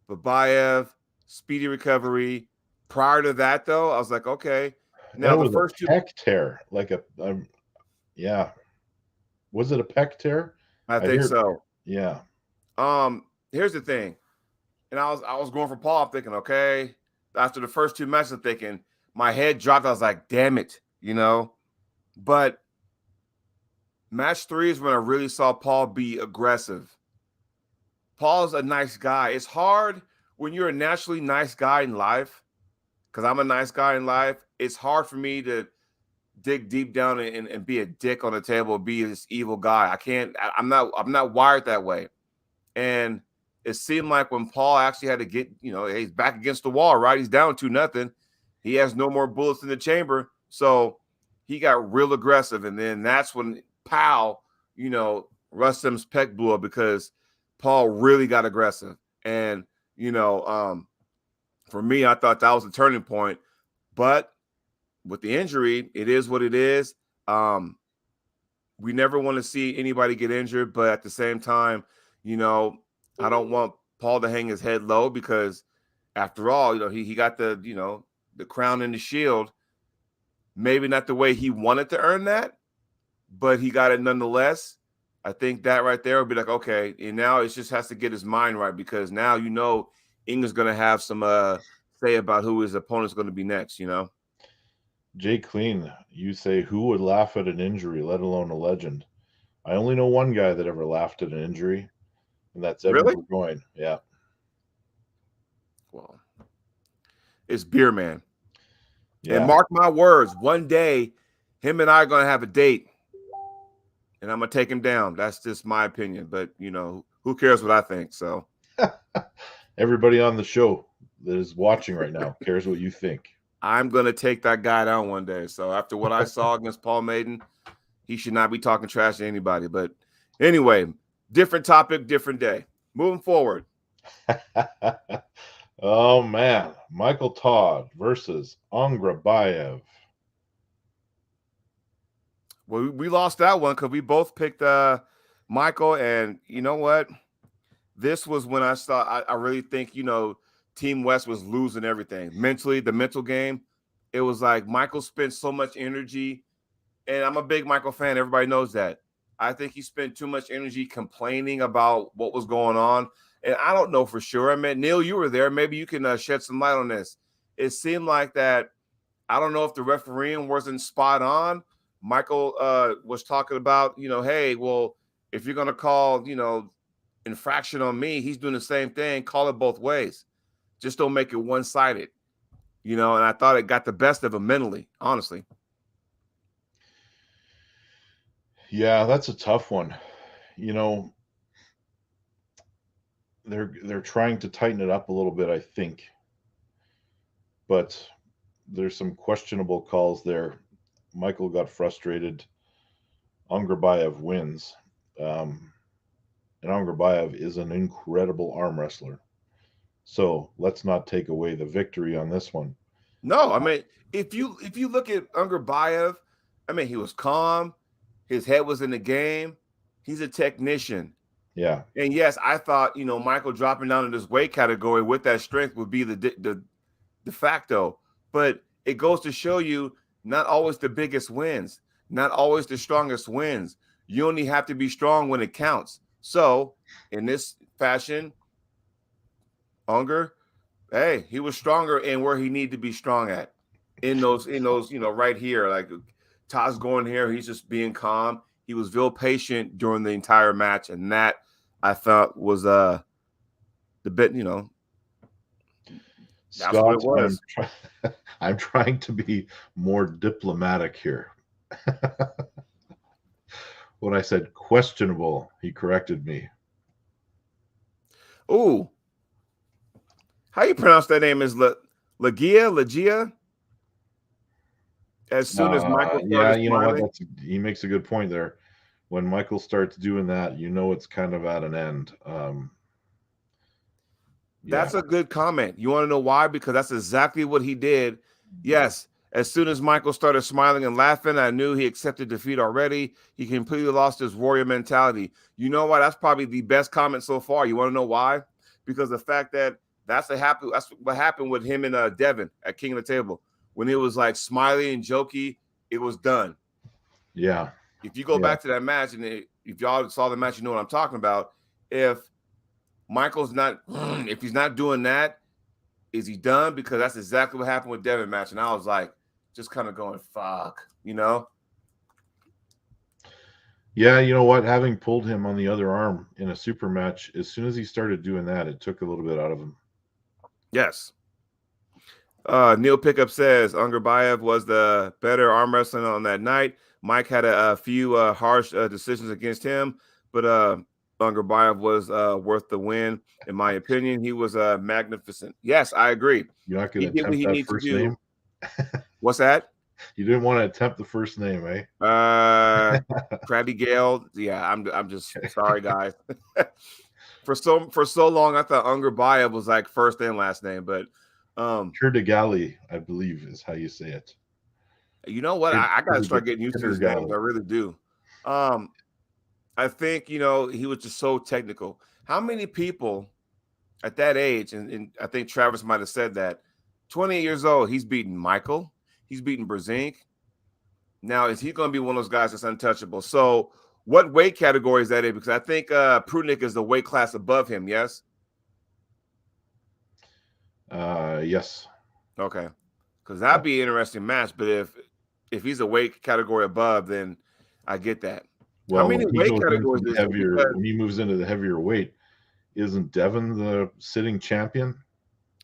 Babayev, speedy recovery. Prior to that, though, I was like, okay. Now the first two pec tear, like yeah. Was it a pec tear? I think so. Yeah. Here's the thing. And I was going for Paul. I'm thinking, okay. After the first two matches, I'm thinking, my head dropped. I was like, damn it, But match 3 is when I really saw Paul be aggressive. Paul's a nice guy. It's hard when you're a naturally nice guy in life, because I'm a nice guy in life. It's hard for me to dig deep down and be a dick on the table, be this evil guy. I can't. I'm not wired that way. And it seemed like when Paul actually had to get, he's back against the wall, right? He's down 2-0. He has no more bullets in the chamber. So he got real aggressive. And then that's when Rustam's pec blew up, because Paul really got aggressive. And, for me, I thought that was a turning point. But with the injury, it is what it is. We never want to see anybody get injured. But at the same time, I don't want Paul to hang his head low, because after all, he got the crown and the shield. Maybe not the way he wanted to earn that, but he got it nonetheless. I think that right there would be like, okay, and now it just has to get his mind right, because now Inger's going to have some say about who his opponent's going to be next, Jay Clean, you say, who would laugh at an injury, let alone a legend? I only know one guy that ever laughed at an injury, and that's Evan Really? Burgoyne. Yeah. Well, it's Beer Man. Yeah. And mark my words, one day, him and I are going to have a date, and I'm going to take him down. That's just my opinion. But, who cares what I think? So Everybody on the show that is watching right now cares what you think. I'm going to take that guy down one day. So after what I saw against Paul Maiden, he should not be talking trash to anybody. But anyway, different topic, different day. Moving forward. Oh, man. Michael Todd versus Ungerbayov. Well, we lost that one because we both picked Michael. And you know what? This was when I really think, Team West was losing everything. Mentally, the mental game, it was like Michael spent so much energy. And I'm a big Michael fan. Everybody knows that. I think he spent too much energy complaining about what was going on. And I don't know for sure. I mean, Neil, you were there. Maybe you can shed some light on this. It seemed like that. I don't know if the refereeing wasn't spot on. Michael was talking about, hey, well, if you're going to call, infraction on me, he's doing the same thing. Call it both ways. Just don't make it one-sided, and I thought it got the best of him mentally, honestly. Yeah, that's a tough one. They're trying to tighten it up a little bit, I think. But there's some questionable calls there. Michael got frustrated. Ungerbayov wins. And Ungerbayov is an incredible arm wrestler. So let's not take away the victory on this one. No, I mean, if you look at Ungerbayov, I mean, he was calm. His head was in the game. He's a technician. Yeah. And yes, I thought, Michael dropping down in this weight category with that strength would be the de facto. But it goes to show you not always the biggest wins, not always the strongest wins. You only have to be strong when it counts. So in this fashion, Unger, hey, he was stronger in where he needed to be strong at. In those, right here, like Todd's going here, he's just being calm. He was real patient during the entire match, and that I thought was the bit, that's Scott, what it was. I'm trying to be more diplomatic here. When I said questionable, he corrected me. Ooh. How you pronounce that name? Is Legia? As soon as Michael started smiling? He makes a good point there. When Michael starts doing that, it's kind of at an end. That's a good comment. You want to know why? Because that's exactly what he did. Yes. As soon as Michael started smiling and laughing, I knew he accepted defeat already. He completely lost his warrior mentality. You know what? That's probably the best comment so far. You want to know why? Because the fact that that's what happened with him and Devin at King of the Table. When it was like smiley and jokey, it was done. Yeah. If you go back to that match, and if y'all saw the match, you know what I'm talking about. If Michael's not, if he's not doing that, is he done? Because that's exactly what happened with Devin match. And I was like, just kind of going, fuck, Yeah, you know what? Having pulled him on the other arm in a super match, as soon as he started doing that, it took a little bit out of him. Yes. Neil Pickup says Ungerbayov was the better arm wrestler on that night. Mike had a few harsh decisions against him, but Ungerbayov was worth the win, in my opinion. He was magnificent. Yes, I agree. You're not going to attempt that first name? What's that? You didn't want to attempt the first name, eh? Krabby Gale. Yeah, I'm just sorry, guys. For so long, I thought Ungerbayov was like first and last name, but Kurdigali, I believe, is how you say it. You know what? I got to start getting used to his names. I really do. I think, he was just so technical. How many people at that age, and I think Travis might have said that, 28 years old, he's beaten Michael. He's beaten Brzenk. Now, is he going to be one of those guys that's untouchable? So What weight category is that in? Because I think Prudnik is the weight class above him. Yes. Yes. Okay. Because that'd be an interesting match. But if he's a weight category above, then I get that. Well, How many when he weight goes categories into is the heavier, when he moves into the heavier weight, isn't Devin the sitting champion?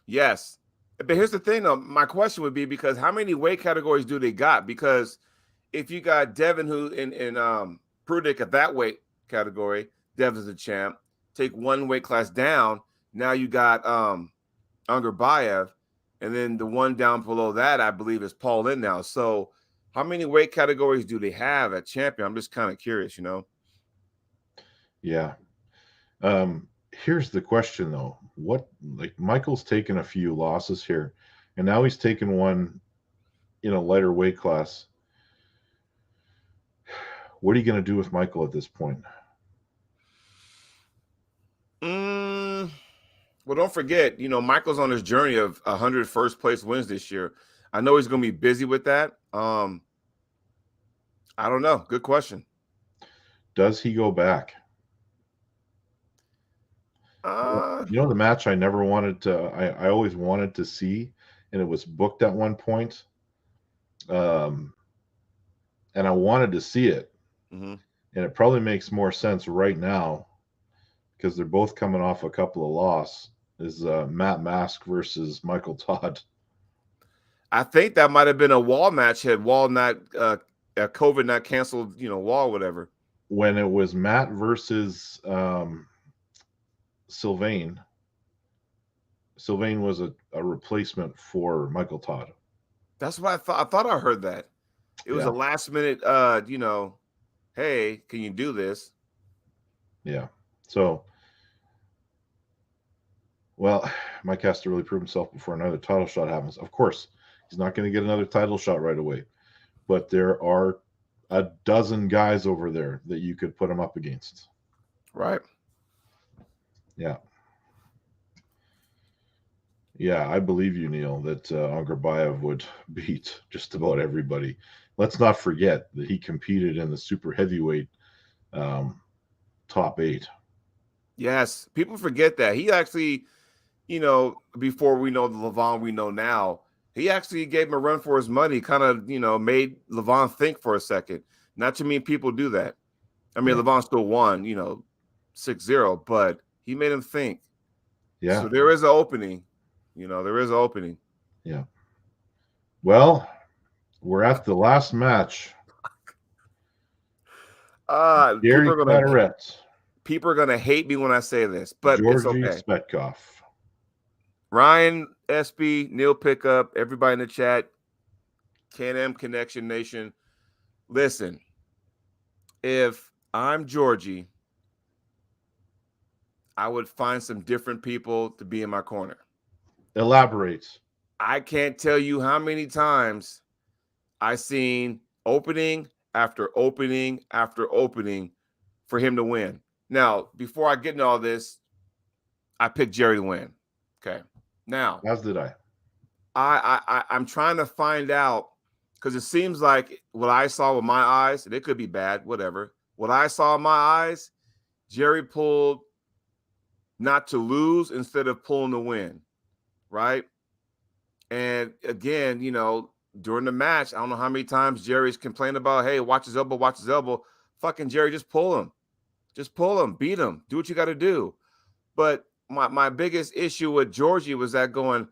Yes. But here's the thing, though. My question would be, because how many weight categories do they got? Because if you got Devin who in Prudnik at that weight category, Devin's the champ. Take one weight class down. Now you got Ungerbayov, and then the one down below that, I believe, is Paul Linn now. So how many weight categories do they have at champion? I'm just kind of curious, you know? Yeah. Here's the question, though. Michael's taken a few losses here, and now he's taken one in a lighter weight class. What are you going to do with Michael at this point? Well, don't forget, Michael's on his journey of 100 first place wins this year. I know he's going to be busy with that. I don't know. Good question. Does he go back? The match I never wanted to, I always wanted to see, and it was booked at one point. And I wanted to see it. Mm-hmm. And it probably makes more sense right now because they're both coming off a couple of losses. Is Matt Mask versus Michael Todd. I think that might have been a Wall match had Wall not COVID not canceled, Wall, whatever. When it was Matt versus Sylvain was a replacement for Michael Todd. That's what I thought. I thought I heard that. It was a last minute, hey, can you do this? Yeah. So, well, Mike has to really prove himself before another title shot happens. Of course, he's not going to get another title shot right away. But there are a dozen guys over there that you could put him up against. Right. Yeah. Yeah, I believe you, Neil, that Ungerbayov would beat just about everybody. Let's not forget that he competed in the super heavyweight top 8. Yes, people forget that. He actually, before we know the Levon we know now, he actually gave him a run for his money, kind of, made Levon think for a second. Not too many people do that. I mean, Levon still won, 6-0, but he made him think. Yeah. So there is an opening. There is an opening. Yeah. Well, we're at the last match. People are gonna hate me when I say this, but Georgie it's okay. Spetkov. Ryan, SB, Neil Pickup, everybody in the chat, Can-Am Connection Nation. Listen, if I'm Georgie, I would find some different people to be in my corner. Elaborate. I can't tell you how many times I've seen opening after opening after opening for him to win. Now, before I get into all this, I picked Jerry to win. Okay. Now, as did I. I'm trying to find out, because it seems like what I saw with my eyes, and it could be bad, whatever. What I saw in my eyes, Jerry pulled not to lose instead of pulling to win, right? And again, during the match, I don't know how many times Jerry's complained about, hey, watch his elbow, watch his elbow. Fucking Jerry, just pull him. Just pull him, beat him, do what you got to do. But my biggest issue with Georgie was that going,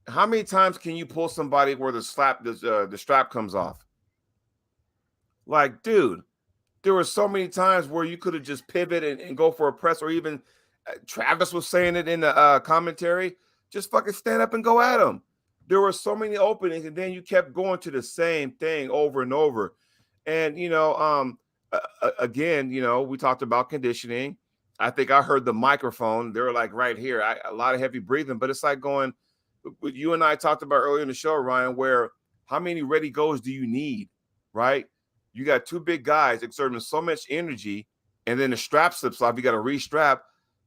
how many times can you pull somebody where the strap comes off? Like, dude, there were so many times where you could have just pivoted and go for a press, or even Travis was saying it in the commentary, just fucking stand up and go at him. There were so many openings, and then you kept going to the same thing over and over. And, again, we talked about conditioning. I think I heard the microphone. They were like right here, a lot of heavy breathing, but it's like going, you and I talked about earlier in the show, Ryan, where how many ready goes do you need, right? You got two big guys exerting so much energy, and then the strap slips off. You got to restrap.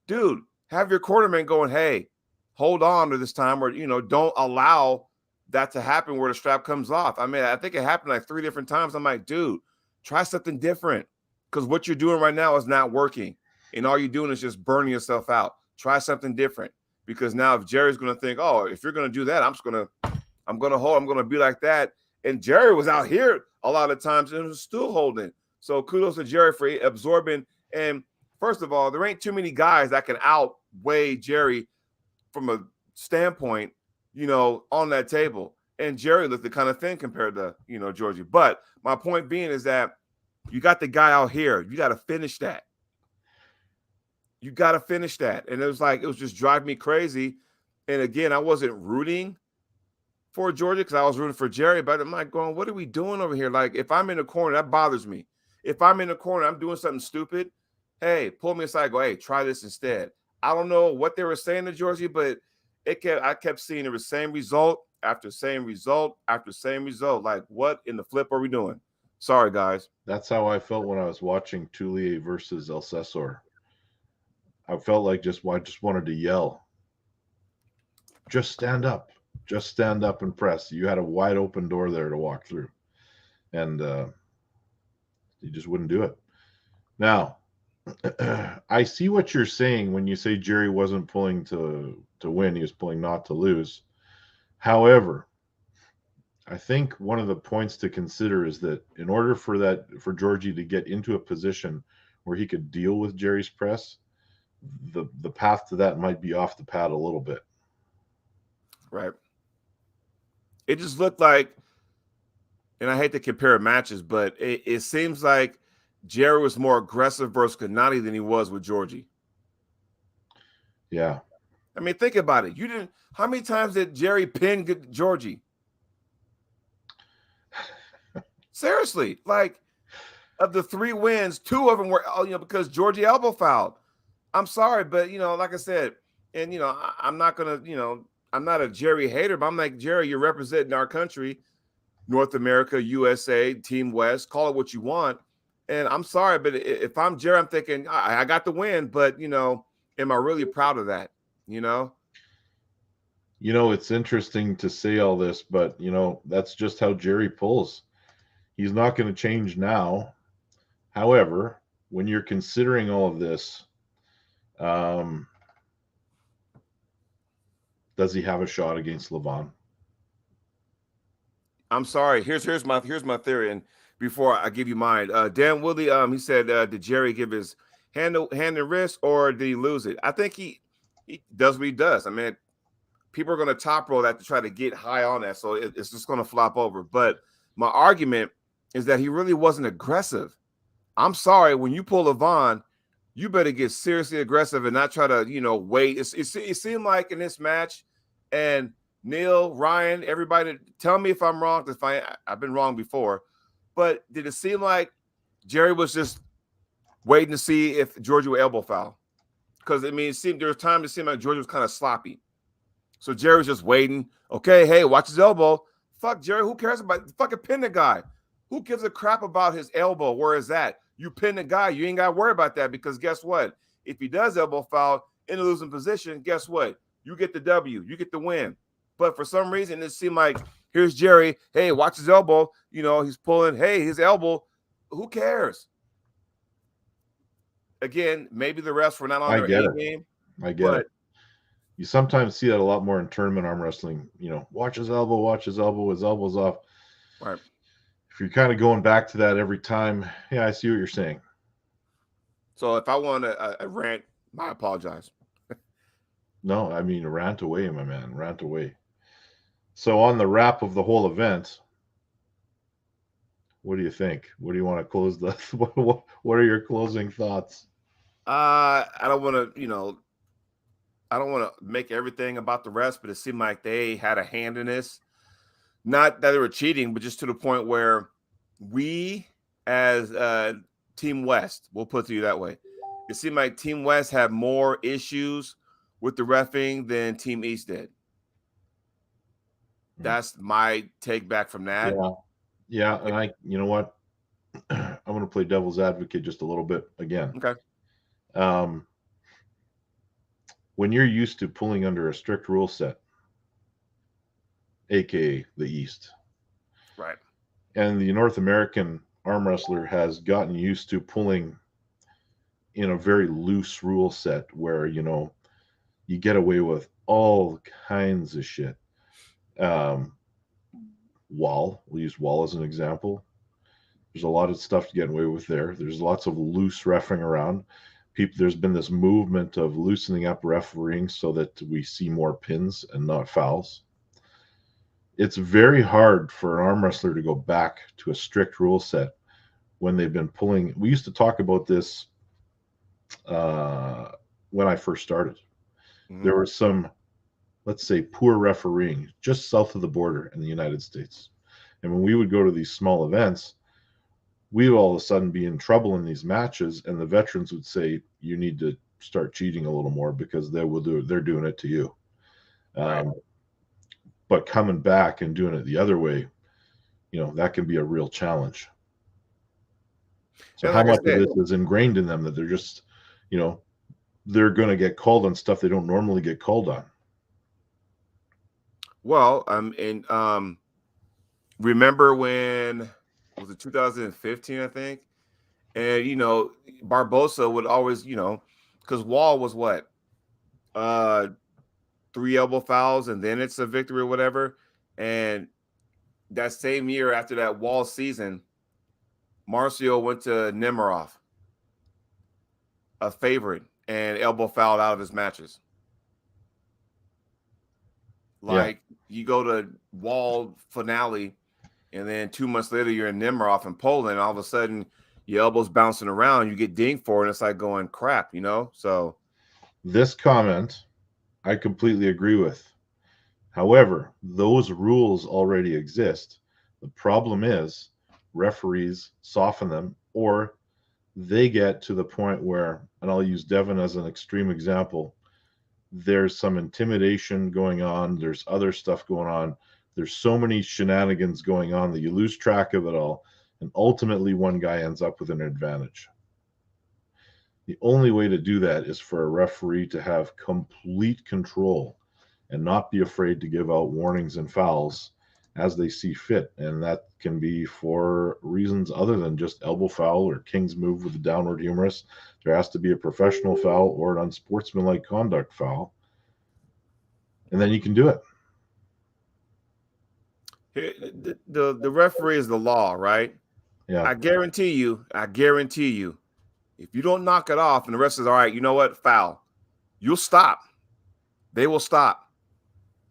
Dude, have your quarterman going, hey, hold on to this time, or, don't allow that to happen where the strap comes off. I mean, I think it happened like 3 different times. I'm like, dude, try something different. because what you're doing right now is not working. And all you're doing is just burning yourself out. Try something different. Because now if Jerry's going to think, oh, if you're going to do that, I'm going to be like that. And Jerry was out here a lot of times and was still holding. So kudos to Jerry for absorbing. And first of all, there ain't too many guys that can outweigh Jerry from a standpoint, on that table. And Jerry looked the kind of thing compared to, Georgie. But my point being is that you got the guy out here. You got to finish that. You got to finish that. And it was just driving me crazy. And again, I wasn't rooting for Georgie because I was rooting for Jerry. But I'm like going, what are we doing over here? Like, if I'm in the corner, that bothers me. If I'm in the corner, I'm doing something stupid. Hey, pull me aside. Go, hey, try this instead. I don't know what they were saying to Georgie, but I kept seeing it was same result after same result after same result. Like, what in the flip are we doing? Sorry, guys. That's how I felt when I was watching Tulier versus El Cesor. I felt like I just wanted to yell. Just stand up. Just stand up and press. You had a wide open door there to walk through. And you just wouldn't do it. Now, I see what you're saying when you say Jerry wasn't pulling to win. He was pulling not to lose. However, I think one of the points to consider is that in order for Georgie to get into a position where he could deal with Jerry's press, the path to that might be off the pad a little bit. Right. It just looked like, and I hate to compare matches, but it seems like Jerry was more aggressive versus Gennady than he was with Georgie. Yeah. I mean, think about it. How many times did Jerry pin Georgie? Seriously, like, of the 3 wins, 2 of them were, because Georgie elbow fouled. I'm sorry, but, like I said, and, I'm not going to, I'm not a Jerry hater, but I'm like, Jerry, you're representing our country, North America, USA, Team West, call it what you want. And I'm sorry, but if I'm Jerry, I'm thinking, I got the win, but, am I really proud of that? It's interesting to say all this, but, that's just how Jerry pulls. He's not going to change now. However, when you're considering all of this, does he have a shot against Levon? I'm sorry. Here's my theory, and before I give you mine, Dan Woodley, he said, did Jerry give his hand and wrist, or did he lose it? I think he does what he does. I mean, people are going to top roll that to try to get high on that, so it's just going to flop over. But my argument is that he really wasn't aggressive. I'm sorry, when you pull Levon, you better get seriously aggressive and not try to, wait. It seemed like in this match, and Neil, Ryan, everybody, tell me if I'm wrong, because I've been wrong before, but did it seem like Jerry was just waiting to see if Georgie would elbow foul? Because, there was time it seemed like Georgie was kind of sloppy. So Jerry was just waiting. Okay, hey, watch his elbow. Fuck, Jerry, who cares about fucking pin the guy? Who gives a crap about his elbow? Where is that? You pin the guy. You ain't got to worry about that, because guess what? If he does elbow foul in a losing position, guess what? You get the W. You get the win. But for some reason, it seemed like here's Jerry. Hey, watch his elbow. He's pulling. Hey, his elbow. Who cares? Again, maybe the refs were not on their A game. I get it. You sometimes see that a lot more in tournament arm wrestling. Watch his elbow, his elbow's off. Right. If you're kind of going back to that every time, yeah, I see what you're saying. So if I want a rant, I apologize. No, rant away, my man, rant away. So on the wrap of the whole event, what do you think? What do you want to close the? What are your closing thoughts? I don't want to, I don't want to make everything about the refs, but it seemed like they had a hand in this. Not that they were cheating, but just to the point where we, as Team West, we'll put it to you that way, it seemed like Team West had more issues with the reffing than Team East did. That's my take back from that. Yeah, and you know what? I'm going to play devil's advocate just a little bit again. Okay. When you're used to pulling under a strict rule set, aka the East, right, and the North American arm wrestler has gotten used to pulling in a very loose rule set where, you know, you get away with all kinds of shit. We'll use Wall as an example. There's a lot of stuff to get away with there. There's lots of loose refereeing around. There's been this movement of loosening up refereeing so that we see more pins and not fouls. It's very hard for an arm wrestler to go back to a strict rule set when they've been pulling. We used to talk about this when I first started. Mm-hmm. There was some, let's say, poor refereeing just south of the border in the United States. And when we would go to these small events, we would all of a sudden be in trouble in these matches, and the veterans would say, you need to start cheating a little more because they're doing it to you. Right. But coming back and doing it the other way, you know, that can be a real challenge. So how much of this is ingrained in them that they're just, you know, they're going to get called on stuff they don't normally get called on? Well, remember when was it 2015, I think? And, you know, Barbosa would always, you know, because Wall was what? 3 elbow fouls, and then it's a victory or whatever. And that same year after that Wall season, Marcio went to Nemiroff, a favorite, and elbow fouled out of his matches. Like, you go to Wall finale, and then 2 months later, you're in Nemiroff in Poland, and all of a sudden, your elbow's bouncing around, you get dinged for it, and it's like going, crap, you know? So this comment, I completely agree with. However, those rules already exist. The problem is referees soften them, or they get to the point where, and I'll use Devin as an extreme example, there's some intimidation going on, there's other stuff going on, there's so many shenanigans going on that you lose track of it all, and ultimately one guy ends up with an advantage. The only way to do that is for a referee to have complete control and not be afraid to give out warnings and fouls as they see fit. And that can be for reasons other than just elbow foul or king's move with the downward humerus. There has to be a professional foul or an unsportsmanlike conduct foul. And then you can do it. The referee is the law, right? Yeah. I guarantee you, if you don't knock it off and the rest is all right, you know what? Foul. You'll stop. They will stop.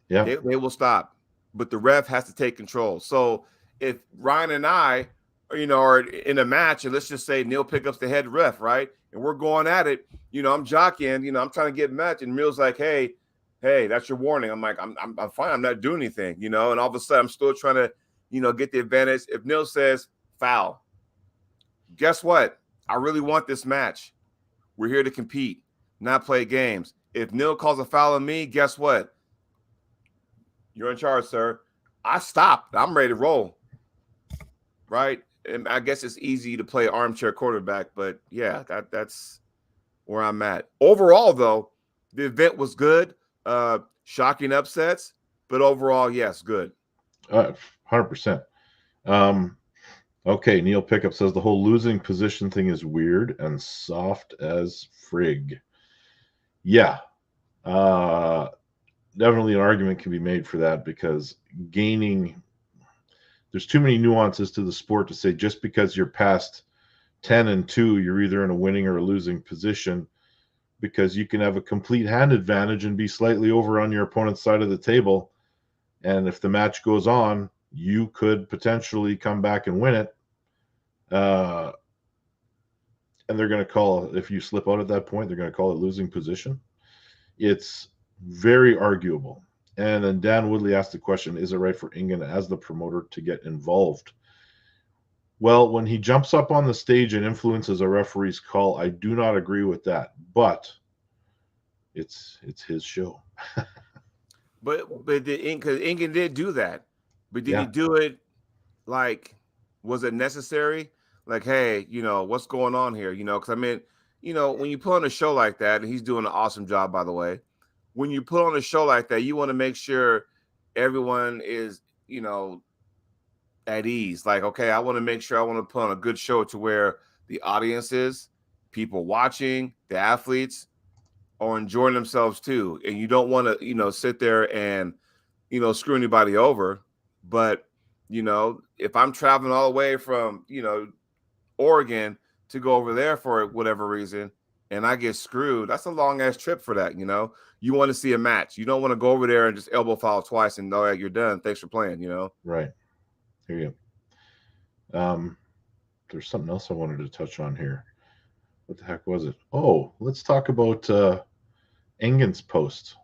Yeah. They will stop. But the ref has to take control. So if Ryan and I, you know, are in a match, and let's just say Neil Pickup's the head ref, right? And we're going at it, you know, I'm jockeying, you know, I'm trying to get a match, and Neil's like, hey, that's your warning. I'm like, I'm fine. I'm not doing anything, you know, and all of a sudden I'm still trying to, you know, get the advantage. If Neil says foul, guess what? I really want this match. We're here to compete, not play games. If Neil calls a foul on me, guess what? You're in charge, sir. I stopped. I'm ready to roll. Right? And I guess it's easy to play armchair quarterback, but yeah, that's where I'm at. Overall, though, the event was good. Shocking upsets, but overall, yes, good. 100%. Okay, Neil Pickup says the whole losing position thing is weird and soft as frig. Yeah. Definitely an argument can be made for that, because there's too many nuances to the sport to say just because you're past 10-2, you're either in a winning or a losing position, because you can have a complete hand advantage and be slightly over on your opponent's side of the table. And if the match goes on, you could potentially come back and win it. And they're going to call, if you slip out at that point, they're going to call it losing position. It's very arguable. And then Dan Woodley asked the question, is it right for Ingen as the promoter to get involved? Well, when he jumps up on the stage and influences a referee's call, I do not agree with that. But it's his show. But because Ingen did do that, but did he do it like, was it necessary? Like, hey, you know, what's going on here? You know, because I mean, you know, when you put on a show like that, and he's doing an awesome job, by the way. When you put on a show like that, you want to make sure everyone is, you know, at ease. Like, okay, I want to make sure I want to put on a good show to where the audience is, people watching, the athletes are enjoying themselves too. And you don't want to, sit there and, screw anybody over. But, if I'm traveling all the way from, Oregon to go over there for whatever reason, and I get screwed, that's a long ass trip for that. You want to see a match. You don't want to go over there and just elbow foul twice and know that you're done. Thanks for playing, Right. Here you go. There's something else I wanted to touch on here. What the heck was it? Oh, let's talk about Engen's post.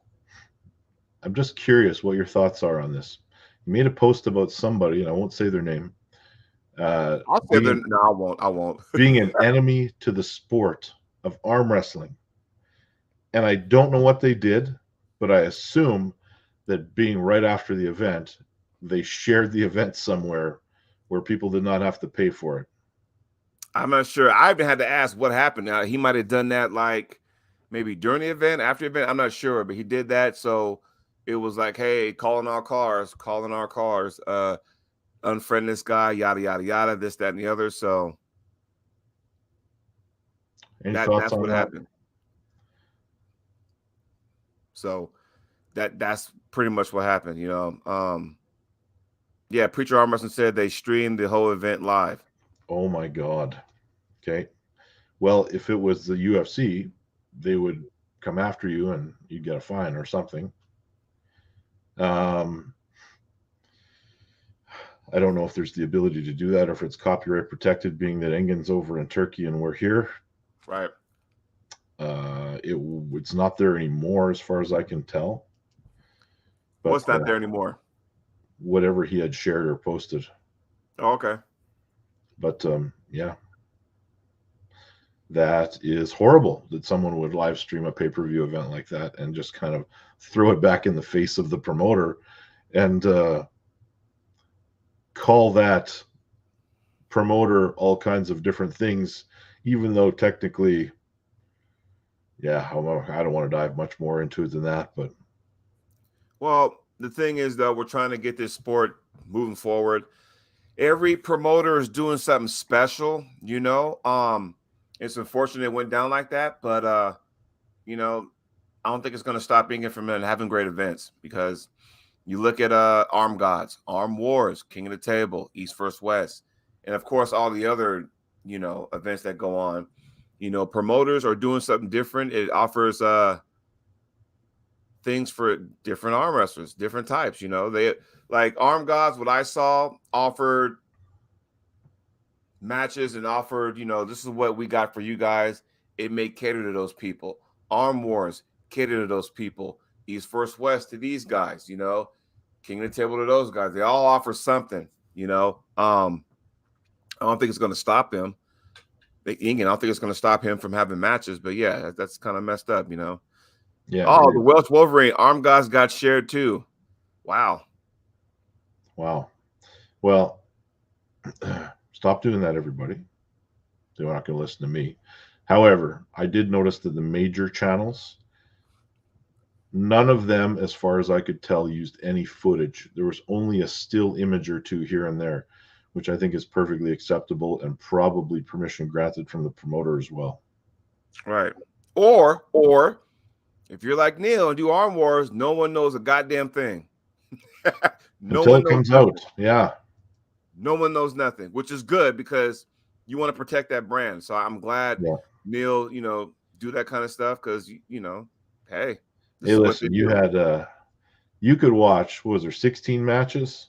I'm just curious what your thoughts are on this. You made a post about somebody, and I won't say their name. I'll say their no, I won't. Being an enemy to the sport of arm wrestling. And I don't know what they did, but I assume that being right after the event, they shared the event somewhere where people did not have to pay for it. I'm not sure. I even had to ask what happened. Now, he might have done that like maybe during the event, after the event. I'm not sure, but he did that. So it was like, hey, calling our cars, unfriend this guy, yada, yada, yada, this, that, and the other. So that's what happened. So that's pretty much what happened, Yeah, Preacher Arm Wrestling said they streamed the whole event live. Oh my God. Okay. Well, if it was the UFC, they would come after you and you'd get a fine or something. I don't know if there's the ability to do that or if it's copyright protected, being that Engen's over in Turkey and we're here. Right. It's not there anymore as far as I can tell. But what's not there anymore? Whatever he had shared or posted. Oh, okay. But yeah, that is horrible that someone would live stream a pay-per-view event like that and just kind of throw it back in the face of the promoter and call that promoter all kinds of different things, even though technically, yeah, I don't want to dive much more into it than that. But well, the thing is, though, we're trying to get this sport moving forward. Every promoter is doing something special, It's unfortunate it went down like that, but I don't think it's going to stop Ingen from having great events, because you look at Arm Gods, Arm Wars, King of the Table, East vs. West, and of course all the other events that go on. Promoters are doing something different. It offers things for different arm wrestlers, different types. They like Arm Gods. What I saw offered matches and offered, this is what we got for you guys. It may cater to those people. Arm Wars cater to those people. East vs. West to these guys. King of the Table to those guys. They all offer something. I don't think it's going to stop him. I don't think it's going to stop him from having matches. But yeah, that's kind of messed up. Yeah. Oh, the Welsh Wolverine Arm Gods got shared too. Wow. Well, stop doing that, everybody. They're not going to listen to me. However, I did notice that the major channels, none of them, as far as I could tell, used any footage. There was only a still image or two here and there, which I think is perfectly acceptable and probably permission granted from the promoter as well. Right. Or if you're like Neil and do Arm Wars, no one knows a goddamn thing. Until it comes out. Yeah. No one knows nothing, which is good because you want to protect that brand. So I'm glad Neil, do that kind of stuff because, hey. Hey, listen, you could watch, what was there, 16 matches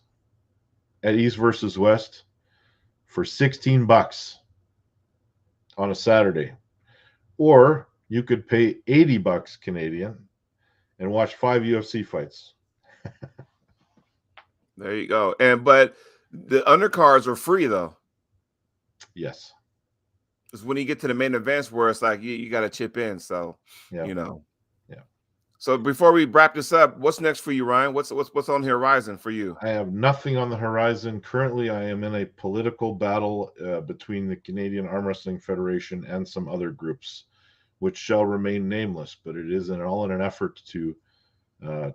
at East versus West for $16 on a Saturday. Or you could pay $80 Canadian and watch 5 UFC fights. There you go. But the undercards are free though. Yes. It's when you get to the main events where it's like you got to chip in. So Yeah. Yeah. So before we wrap this up, what's next for you, Ryan? What's on the horizon for you? I have nothing on the horizon. Currently, I am in a political battle between the Canadian Arm Wrestling Federation and some other groups, which shall remain nameless, but it is all in an effort to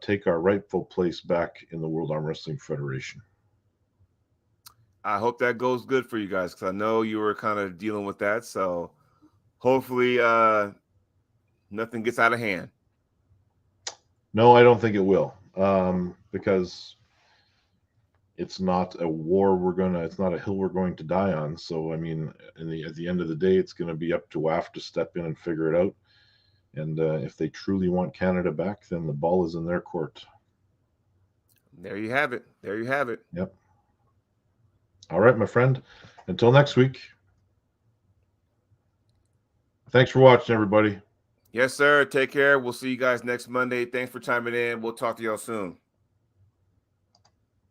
take our rightful place back in the World Arm Wrestling Federation. I hope that goes good for you guys, because I know you were kind of dealing with that. So hopefully nothing gets out of hand. No, I don't think it will, because it's not a war it's not a hill we're going to die on. So, I mean, at the end of the day, it's going to be up to WAF to step in and figure it out. And if they truly want Canada back, then the ball is in their court. There you have it. There you have it. Yep. All right, my friend. Until next week. Thanks for watching, everybody. Yes, sir. Take care. We'll see you guys next Monday. Thanks for chiming in. We'll talk to y'all soon.